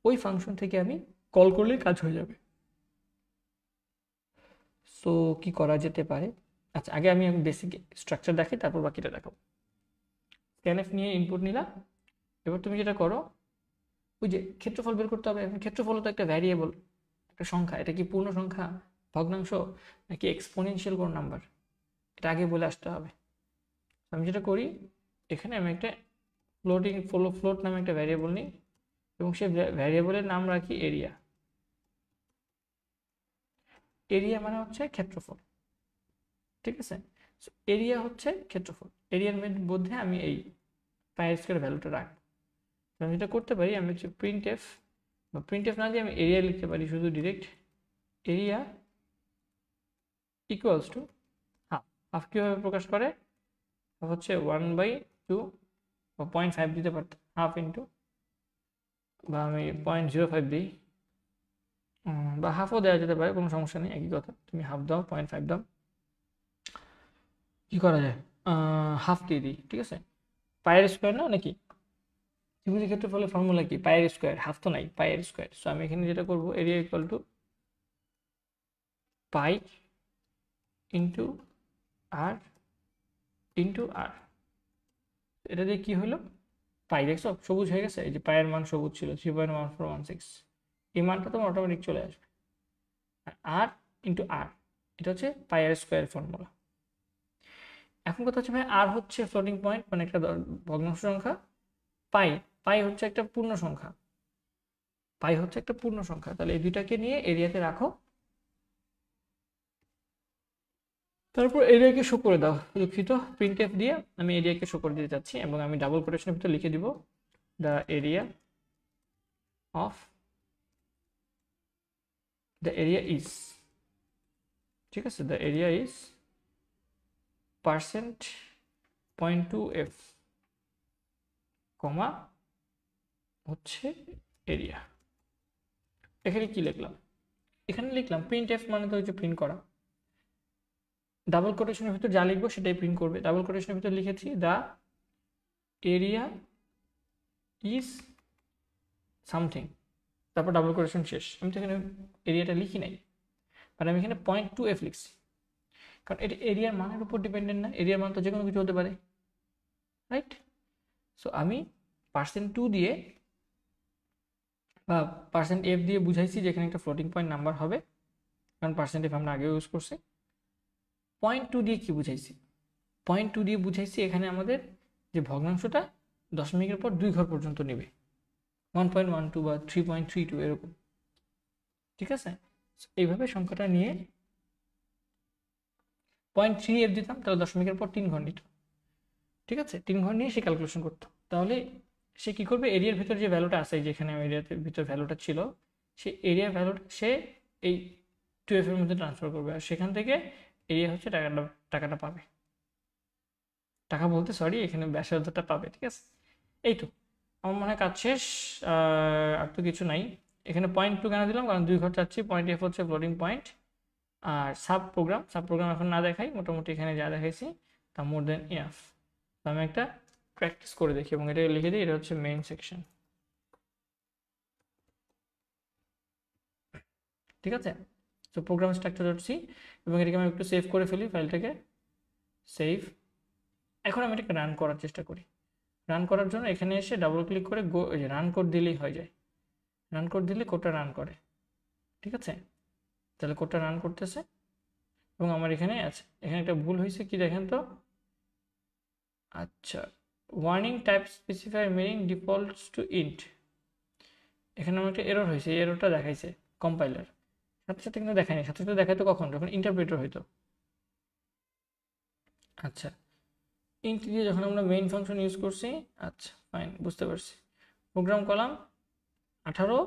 ওই ফাংশন থেকে আমি কল করলেই কাজ হয়ে যাবে। সো কি করা যেতে পারে? আচ্ছা, আগে আমি বেসিক স্ট্রাকচার দেখাই, তারপর বাকিটা দেখাবো। স্ক্যানএফ নিয়ে ইনপুট নিলাম, এবার তুমি যেটা করো, ওই যে ক্ষেত্রফল বের করতে হবে। এখন ক্ষেত্রফল তো একটা ভ্যারিয়েবল, একটা সংখ্যা, এটা কি পূর্ণ সংখ্যা, ভগ্নাংশ, নাকি এক্সপোনেনশিয়াল কোন নাম্বার, এটা আগে বলে আসতে হবে। আমি যেটা করি, এখানে আমি একটা ফ্লোট নামে একটা ভ্যারিয়েবল নিই, এবং সেই ভ্যারিয়েবলের নাম রাখি এরিয়া। এরিয়া মানে হচ্ছে ক্ষেত্রফল, ঠিক আছে? এরিয়া হচ্ছে ক্ষেত্রফল। এরিয়ার মধ্যে আমি এই পাই স্কোয়ার ভ্যালুটা রাখবো। আমি যেটা করতে পারি, আমি হচ্ছে প্রিন্ট এফ বা প্রিন্ট এফ না দিয়ে আমি এরিয়া লিখতে পারি, শুধু direct area equals to half. Half কীভাবে প্রকাশ করে? হাফ হচ্ছে 1/2 বা 0.5 দিতে পারতাম, হাফ ইন্টু, বা আমি 0.05 দিই, বা হাফও দেওয়া যেতে পারে, কোনো সমস্যা নেই, একই কথা। তুমি হাফ দাও, 0.5 দাও, কি করা যায়, হাফ দিয়ে দিই, ঠিক আছে। পায়ের স্কোয়ার না নাকি ত্রিভুজের ক্ষেত্রফলের ফর্মুলা কি? পায়ের স্কোয়ার, হাফ তো নাই, পায়ের স্কোয়ার। সো আমি এখানে যেটা করবো, area equal to pi into r into r. এটা দিয়ে কি হলো, পাই দেখছো সবুজ হয়ে গেছে, এই যে পায়ের মান সবুজ ছিল 3.1416, এই মানটা তোমার অটোমেটিক চলে আসবে। আর ইন্টু আর, এটা হচ্ছে পায়ের স্কোয়ার ফর্মুলা। এখন কথা হচ্ছে ভাই, আর হচ্ছে ফ্লোটিং পয়েন্ট, মানে একটা ভগ্নাংশ সংখ্যা। পাই পাই হচ্ছে একটা পূর্ণ সংখ্যা, পাই হচ্ছে একটা পূর্ণ সংখ্যা। তাহলে এই দুইটাকে নিয়ে এরিয়াতে রাখো, তারপর এরিয়াকে শো করে দাও। দুঃখিত, প্রিন্ট এফ দিয়ে আমি এরিয়াকে শো করে দিতে চাচ্ছি, এবং আমি ডাবল কোটেশনের ভিতরে লিখে দিব the area of the area is, ঠিক আছে, দ্য এরিয়া ইজ %.2f কমা হচ্ছে এরিয়া। এখানে কি লিখলাম? এখানে লিখলাম প্রিন্ট এফ, মানে তো হচ্ছে প্রিন্ট করা। ডাবল কোটেশনের ভিতর যা লিখবো সেটাই প্রিন্ট করবে। ডাবল কোটেশনের ভিতর লিখেছি দ্য এরিয়া ইজ সামথিং, তারপর ডাবল কোটেশন শেষ। আমি তো এখানে এরিয়াটা লিখি নাই, মানে আমি এখানে 0.2f লিখছি, কারণ এটা এরিয়ার মানের উপর ডিপেন্ডেন্ট না, এরিয়ার মান তো যে কোনো কিছু হতে পারে, রাইট? সো আমি %2 দিয়ে বা %f দিয়ে বুঝাইছি যে এখানে একটা ফ্লোটিং পয়েন্ট নাম্বার হবে, কারণ %f আমরা আগেও ইউজ করছি। 0.2 দিয়ে কি বুঝাইছি? 0.2 দিয়ে বুঝাইছি এখানে আমাদের যে ভগ্নাংশটা দশমিকের পর 2 ঘর পর্যন্ত নেবে, 1.12 বা 3.32 এরকম, ঠিক আছে। এইভাবে সংখ্যাটা নিয়ে 0.3f দিতাম, তাহলে দশমিকের পর 3 ঘর নিত, ঠিক আছে। 3 ঘর নিয়ে সে ক্যালকুলেশন করতো। তাহলে সে কি করবে, এরিয়ার ভিতর যে ভ্যালুটা আছে, যেখানে এরিয়ার ভিতর ভ্যালুটা ছিল, সে এরিয়ার ভ্যালুটা সে এই 2f এর মধ্যে ট্রান্সফার করবে, আর সেখান থেকে এরিয়া হচ্ছে টাকাটা পাবে, টাকা বলতে সরি, এখানে ব্যাসার্ধটা পাবে, ঠিক আছে। এই তো আমার মনে হয় কাজ শেষ, আর তো কিছু নাই। এখানে 0.2 কেন দিলাম, কারণ 2 ঘর চাচ্ছি। .f হচ্ছে ফ্লোটিং পয়েন্ট, আর সাব প্রোগ্রাম এখন না দেখাই, মোটামুটি এখানে যা দেখাইছি তা মোর দেন ইনাফ। তো আমি একটা প্র্যাকটিস করে দেখি এবং এটা লিখে দিই, এটা হচ্ছে মেইন সেকশন, ঠিক আছে। তো প্রোগ্রাম স্ট্রাকচার ডট সি, এবং এটাকে আমি একটু সেভ করে ফেলি, ফাইলটাকে সেভ। এখন আমি এটাকে রান করার চেষ্টা করি। রান করার জন্য এখানে এসে ডাবল ক্লিক করে রান কোড দিলেই হয়ে যায়। রান কোড দিলে কোডটা রান করে, ঠিক আছে। তাহলে কোডটা রান করতেছে, এবং আমার এখানে আছে, এখানে একটা ভুল হয়েছে, কি দেখেন তো। আচ্ছা, warning type specifier meaning defaults to int, এখানে আমার একটা এরর হয়েছে, এই এররটা দেখাইছে কম্পাইলার, সাথে সাথে কিন্তু দেখায়নি, সাথে সাথে দেখাইতো কখন, যখন ইন্টারপ্রেটার হইতো। আচ্ছা, ইন্ট দিয়ে যখন আমরা মেইন ফাংশন ইউজ করছি, আচ্ছা ফাইন, বুঝতে পারছি। Programme column 18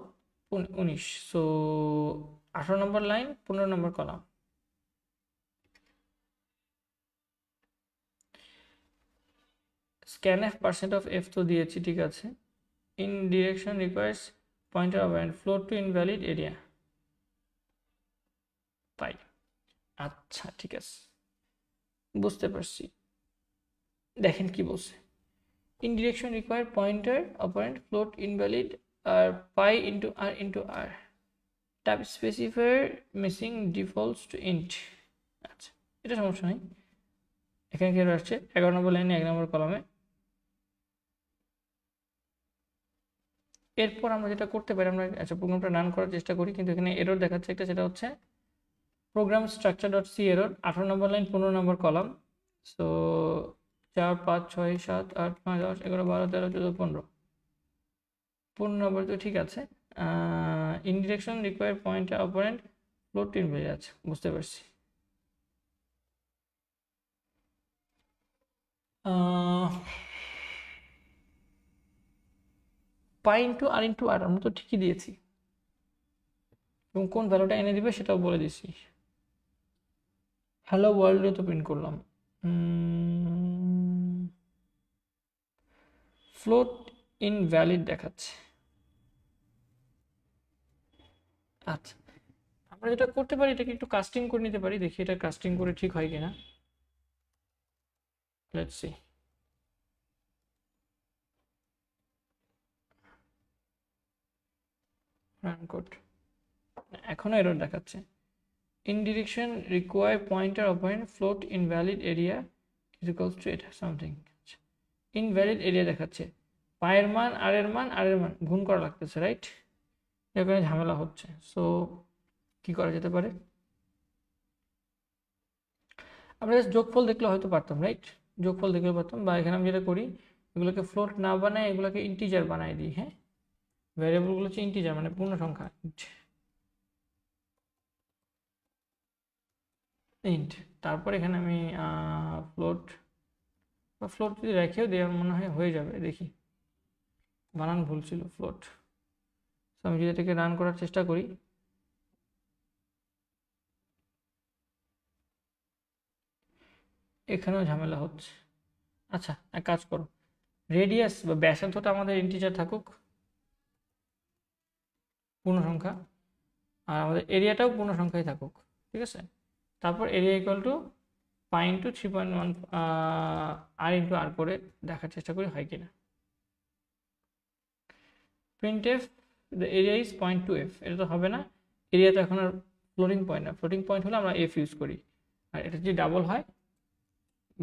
19, so 18 number line 15 number column. scanf %f তো দিয়েছি, ঠিক আছে। in direction requires pointer and float to invalid area পাই। আচ্ছা ঠিক আছে, বুঝতে পারছি। দেখেন কি বলছে, in direction require pointer operand float invalid R pi into r type specifier missing defaults to int। আচ্ছা, এটা সমস্যা নেই। এখানে কি আসছে 11 নম্বর লাইনে 1 নম্বর কলামে। এরপর আমরা যেটা করতে পারি, আমরা আচ্ছা প্রোগ্রামটা রান করার চেষ্টা করি, কিন্তু এখানে এরর দেখাচ্ছে একটা, সেটা হচ্ছে program structure dot C error, 18 number line 15 number column. So 4 5 6 7 8 9 10 11 12 13 14 15, 15 নম্বর তো ঠিক আছে। In direction require point operant float tin বেড়ে যাচ্ছে, বুঝতে পারছি। পাই ইন্টু আর ইন্টু আর আমরা তো ঠিকই দিয়েছি, এবং কোন ভ্যালুটা এনে দিবে সেটাও বলে দিছি। হ্যালো ওয়ার্ল্ডে তো প্রিন্ট করলাম। ফ্লোট ইনভ্যালিড দেখাচ্ছে। আচ্ছা, আমরা যেটা করতে পারি এটাকে একটু কাস্টিং করে নিতে পারি, দেখি এটা কাস্টিং করে ঠিক হয় কিনা। Let's see. রান কোড, এখনো এরর দেখাচ্ছে। In direction require pointer operant float invalid area is equals to এটা সামথিং। ইনভ্যালিড এরিয়া দেখাচ্ছে, পায়ের মান আর এর মান আর এর মান গুণ করা লাগতেছে, রাইট? এখানে ঝামেলা হচ্ছে। সো কি করা যেতে পারে? আমরা জাস্ট যোগফল দেখলে হয়তো পারতাম, রাইট? যোগফল দেখলে পারতাম, বা এখানে আমি যেটা করি এগুলোকে ফ্লোট না বানায় এগুলোকে ইন্টিজার বানাই দিই। হ্যাঁ, ভ্যারিয়েবলগুলো হচ্ছে ইন্টিজার মানে পূর্ণ সংখ্যা, ইন্ট। তারপর এখানে আমি ফ্লোট বা ফ্লোট যদি রেখেও দেওয়া মনে হয় হয়ে যাবে, দেখি। বানান ভুল ছিল, ফ্লোট। তো আমি যদি এটাকে রান করার চেষ্টা করি, এখানেও ঝামেলা হচ্ছে। আচ্ছা, এক কাজ করো, রেডিয়াস বা ব্যাসার্ধটা আমাদের ইন্টিজার থাকুক, পূর্ণ সংখ্যা, আর আমাদের এরিয়াটাও পূর্ণ সংখ্যায় থাকুক, ঠিক আছে? তারপর area equal to pi into 3.1 r into r করে দেখার চেষ্টা করি হয় কিনা। Printf the area is point two f, এটা তো হবে না, এরিয়া তো এখন আর ফ্লোটিং পয়েন্ট না, ফ্লোটিং পয়েন্ট হলে আমরা এফ ইউজ করি, আর এটা যদি ডাবল হয়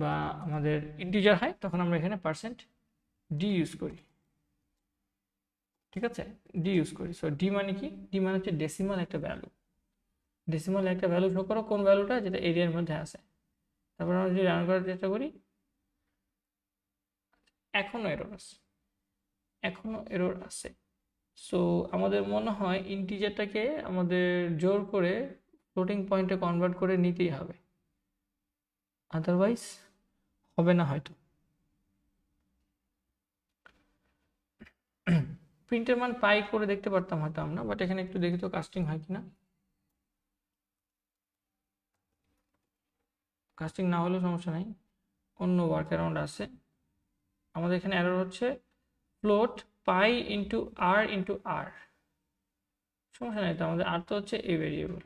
বা আমাদের ইন্টিজার হয় তখন আমরা এখানে পার্সেন্ট ডি ইউজ করি, ঠিক আছে? ডি ইউজ করি। সো ডি মানে কি? ডি মানে হচ্ছে ডেসিমাল একটা ভ্যালু। ডেসিমাল একটা ভ্যালু শো করো, কোন ভ্যালুটা? যেটা এরিয়ার মধ্যে আছে। তারপর আমরা যদি রান করার চেষ্টা করি, এখনো এরর আছে, এখনো এরর আছে। সো আমাদের মনে হয় ইন্টিজারটাকে আমাদের জোর করে ফ্লোটিং পয়েন্টে কনভার্ট করে নিতেই হবে, আদারওয়াইজ হবে না হয়তো। প্রিন্টের মান পাই করে দেখতে পারতাম হয়তো আমরা, বাট এখানে একটু দেখি তো কাস্টিং হয় কিনা। কাস্টিং না হলেও সমস্যা নাই, অন্য ওয়ার্ক অ্যারাউন্ড আছে। আমাদের এখানে এরর হচ্ছে ফ্লোট পাই ইন্টু আর, সমস্যা নাই তো, আমাদের আর তো হচ্ছে a variable.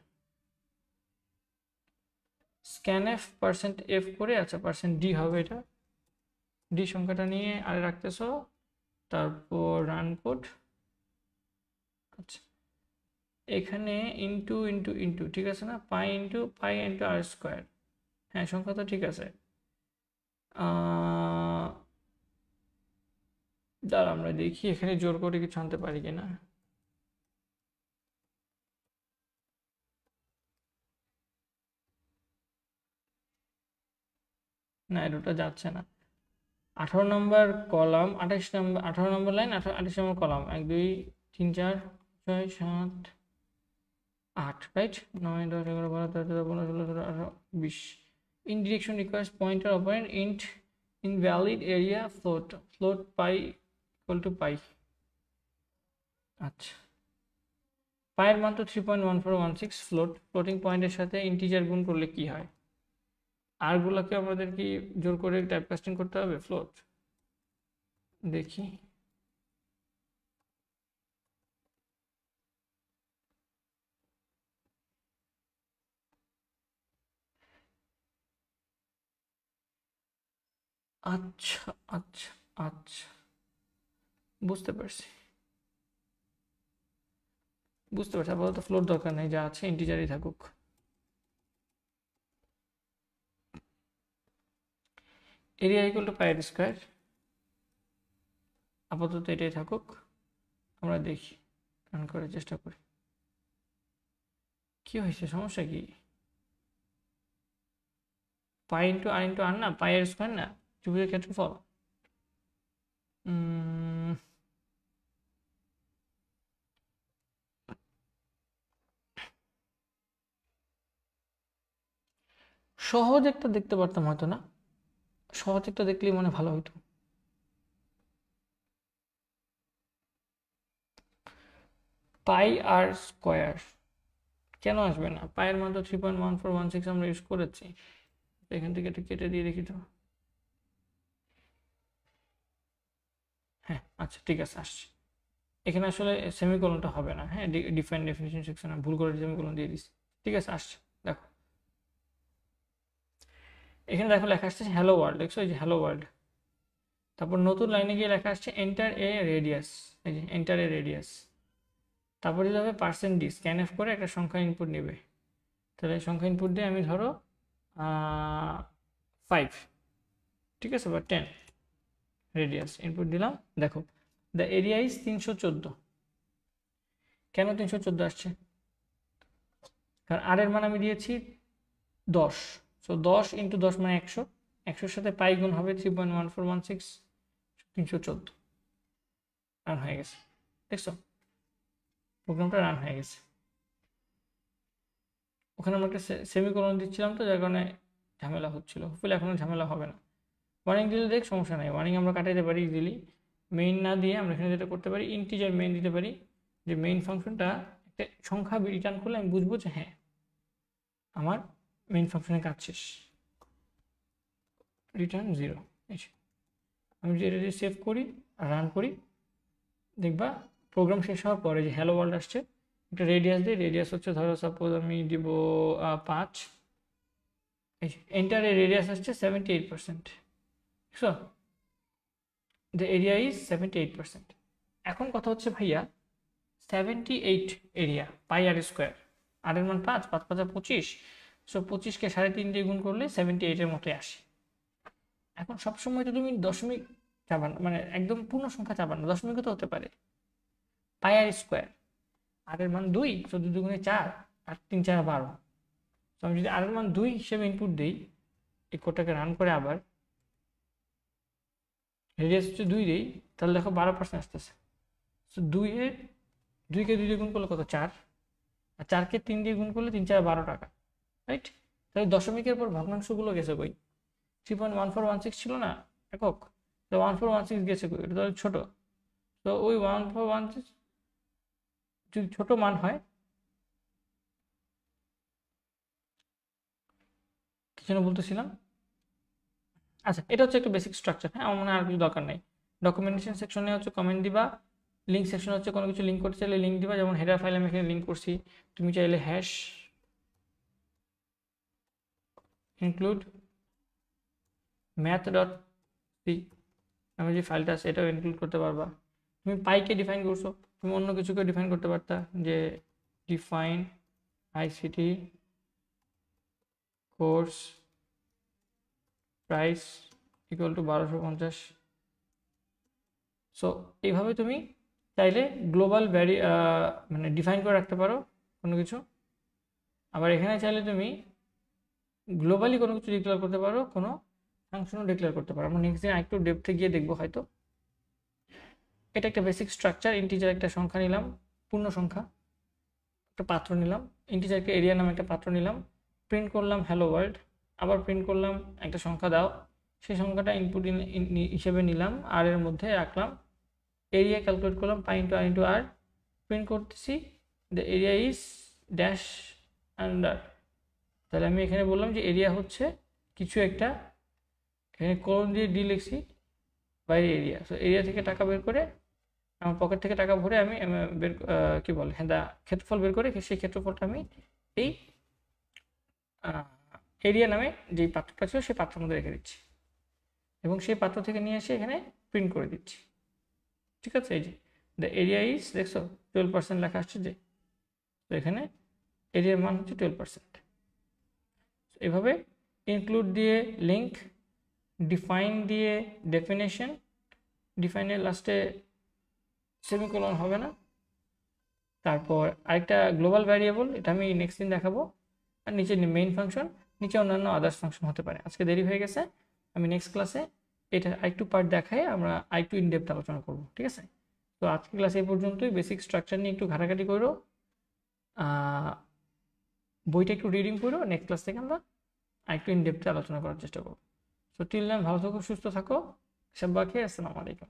Scanf percent f করে, আচ্ছা পার্সেন্ট ডি হবে, এটা ডি সংখ্যাটা নিয়ে আর রাখতেছো, তারপর রান কোড। আচ্ছা, এখানে ইন্টু ইন্টু ইন্টু ঠিক আছে না, পাই ইন্টু আর স্কোয়ার, হ্যাঁ সংখ্যা তো ঠিক আছে। দাঁড়া আমরা দেখি এখানে জোর করে কিছু আনতে পারি কিনা। না, এটা যাচ্ছে না। 18 নম্বর column, 28 number, 18 number line, 28 number column, 1 2 3 4 6 7 8, right? 9 10 11 12 13 14 15 16 17 18 20। Indirection requires pointer operand int invalid area float, float pi equal to pi. আচ্ছা, পায়ের মান তো 3.1416, ফ্লোটিং পয়েন্টের সাথে ইন্টিজার গুণ করলে কি হয়? আর গুলোকে আমাদের কি জোর করে টাইপ কাস্টিং করতে হবে ফ্লোট? দেখি। আচ্ছা আচ্ছা আচ্ছা, বুঝতে পারছি, বুঝতে পারছি। আপাতত ফ্লোট দরকার নেই, যা আছে ইন্টিজারই থাকুক। Area equal to pi square, আপাতত এটাই থাকুক। আমরা দেখি, রান করার চেষ্টা করি কি হয়েছে, সমস্যা কি? পাই ইন্টু আর না, পাই স্কোয়ার না, ত্রিভুজের ক্ষেত্রফল। সহজ একটা দেখতে পারতাম হয়তো, না? সহজটা দেখলেই মনে ভালো হইতো। পাই আর স্কোয়ার কেন আসবে না? পায়ের মান তো 3.1416 আমরা ইউজ করেছি। এখান থেকে এটা কেটে দিয়ে দেখি তো। হ্যাঁ আচ্ছা ঠিক আছে, আসছে। এখানে আসলে সেমিকোলনটা হবে না, হ্যাঁ ডিফাইন ডেফিনিশন সেকশনে ভুল করে সেমিকোলন দিয়ে দিচ্ছি। ঠিক আছে, আসছে। দেখো এখানে দেখো লেখা আসছে হ্যালো ওয়ার্ল্ড, দেখছো এই যে হ্যালো ওয়ার্ল্ড। তারপর নতুন লাইনে গিয়ে লেখা আসছে এন্টার এ রেডিয়াস, এই যে এন্টার এ রেডিয়াস। তারপর দিতে হবে %d, স্ক্যানএফ করে একটা সংখ্যা ইনপুট নেবে। তাহলে সংখ্যা ইনপুট দিয়ে আমি ধরো 5, ঠিক আছে, বা 10 রেডিয়াস ইনপুট দিলাম। দেখো দ্য এরিয়া ইজ 314। কেন 314 আসছে? কারণ আর এর মান আমি দিয়েছি 10, সো 10 × 10 মানে 100, 100-র সাথে পাই গুণ হবে 3.1416, 314 রান হয়ে গেছে। দেখছো প্রোগ্রামটা রান হয়ে গেছে। ওখানে আমরা একটা সেমিকোলন দিচ্ছিলাম তো, যার কারণে ঝামেলা হচ্ছিল। হোপফুলি এখন ঝামেলা হবে না। ওয়ার্নিং দিলে দেখ সমস্যা নেই, ওয়ার্নিং আমরা কাটাইতে পারি ইজিলি। মেইন না দিয়ে আমরা এখানে যেটা করতে পারি, ইন্টিজার মেইন দিতে পারি, যে মেইন ফাংশনটা একটা সংখ্যা রিটার্ন করলে আমি বুঝবো যে হ্যাঁ আমার মেইন ফাংশনের কাজ শেষ। রিটার্ন 0। আমি যদি এটা দিয়ে সেভ করি আর রান করি, দেখবা প্রোগ্রাম শেষ হওয়ার পরে যে হ্যালো ওয়ার্ল্ড আসছে। একটা রেডিয়াস দিই, রেডিয়াস হচ্ছে ধরো সাপোজ আমি দিব 5। এন্টার এ রেডিয়াস আসছে 78%। বুঝছো, দ্য এরিয়া ইজ 78%। এখন কথা হচ্ছে ভাইয়া 78 এরিয়া পাই আর স্কোয়ার, আর এর মান 5, 5 5 25, সো 25কে 3.5 দিয়ে গুণ করলে 78-এর মতোই আসে। এখন সবসময় তো তুমি দশমিক চাবা না, মানে একদম পূর্ণ সংখ্যা চাবা না, দশমিকও তো হতে পারে। পাই আর স্কোয়ার, আর এর মান 2, সো 2 2 4, আর 3 4 12। তো আমি যদি আর এর মান 2 হিসেবে ইনপুট দিই, এই কোডটাকে রান করে আবার রেডিয়াস হচ্ছে 2 দিই, তাহলে দেখো 12% আসতেছে। সো 2কে 2 দিয়ে গুণ করলে কত? 4, আর 4কে 3 দিয়ে গুণ করলে 3 4 12 টাকা, রাইট? তাহলে দশমিকের পর ভগ্নাংশগুলো গেছে কই? 3.1416 ছিল না একক, তো 1416 গেছে কই? এটা তো ছোট। তো ওই 1416 যদি ছোট মান হয়, কি যেন বলতেছিলাম, আচ্ছা এটা হচ্ছে একটা বেসিক স্ট্রাকচার। হ্যাঁ আমার মনে হয় আর কিছু দরকার নেই। ডকুমেন্টেশন সেকশনে হচ্ছে কমেন্ট দিবা, লিঙ্ক সেকশন হচ্ছে কোনো কিছু লিঙ্ক করতে চাইলে লিঙ্ক দিবা, যেমন হেডার ফাইল আমি এখানে লিঙ্ক করছি। তুমি চাইলে হ্যাশ ইনক্লুড math.c আমি যে ফাইলটা আছে এটাও ইনক্লুড করতে পারবা। তুমি পাইকে ডিফাইন করছো, তুমি অন্য কিছুকে ডিফাইন করতে পারতা, যে define ICT course price equal to 1250। So এইভাবে তুমি চাইলে গ্লোবাল মানে ডিফাইন করে রাখতে পারো কোনো কিছু। আবার এখানে চাইলে তুমি গ্লোবালি কোনো কিছু ডিক্লেয়ার করতে পারো, কোনো ফাংশনও ডিক্লেয়ার করতে পারো। আমরা নেক্সট দিন আরেকটু ডেপথে গিয়ে দেখবো হয়তো। এটা একটা বেসিক স্ট্রাকচার। ইন্টিজার একটা সংখ্যা নিলাম, পূর্ণ সংখ্যা, একটা পাত্র নিলাম, ইন্টিজারকে এরিয়া নামে একটা পাত্র নিলাম, প্রিন্ট করলাম হ্যালো ওয়ার্ল্ড, আবার প্রিন্ট করলাম একটা সংখ্যা দাও, সেই সংখ্যাটা ইনপুট হিসেবে নিলাম, আর এর মধ্যে রাখলাম, এরিয়া ক্যালকুলেট করলাম পাই ইন্টু আর ইন্টু আর, প্রিন্ট করতেছি the area is dash under. তাহলে আমি এখানে বললাম যে এরিয়া হচ্ছে কিছু একটা, এখানে কোলন দিয়ে ডি লিখছি, বাইরে এরিয়া। সো এরিয়া থেকে টাকা বের করে আমার পকেট থেকে টাকা ভরে আমি বের কি বলে হ্যাঁ ক্ষেত্রফল বের করে সেই ক্ষেত্রফলটা আমি এই এরিয়া নামে যেই পাত্রটা ছিল সেই পাত্রের মধ্যে রেখে দিচ্ছি, এবং সেই পাত্র থেকে নিয়ে এসে এখানে প্রিন্ট করে দিচ্ছি। ঠিক আছে, এই যে দ্য এরিয়া ইজ, দেখছো 12% লেখা আসছে যে, তো এখানে এরিয়ার মান হচ্ছে 12%। এভাবে ইনক্লুড দিয়ে লিঙ্ক, ডিফাইন দিয়ে ডেফিনেশন, ডিফাইনের লাস্টে সেমিকোলন হবে না, তারপর আরেকটা গ্লোবাল ভ্যারিয়েবল, এটা আমি নেক্সট দিন দেখাবো, আর নিচে মেইন ফাংশন, নিচে অন্যান্য আদার্স ফাংশন হতে পারে। আজকে দেরি হয়ে গেছে, আমি নেক্সট ক্লাসে এটা আরেকটু পার্ট দেখাই আমরা আরেকটু ইনডেপথ আলোচনা করব। ঠিক আছে, তো আজকের ক্লাস এই পর্যন্তই। বেসিক স্ট্রাকচার নিয়ে একটু ঘাটাঘাটি করো, বইটা একটু রিডিং করো, নেক্সট ক্লাস থেকে আমরা আরেকটু ইনডেপথে আলোচনা করার চেষ্টা করব। সো টিল দেন ভালো থাকো, সুস্থ থাকো, সবাইকে আসসালামু আলাইকুম।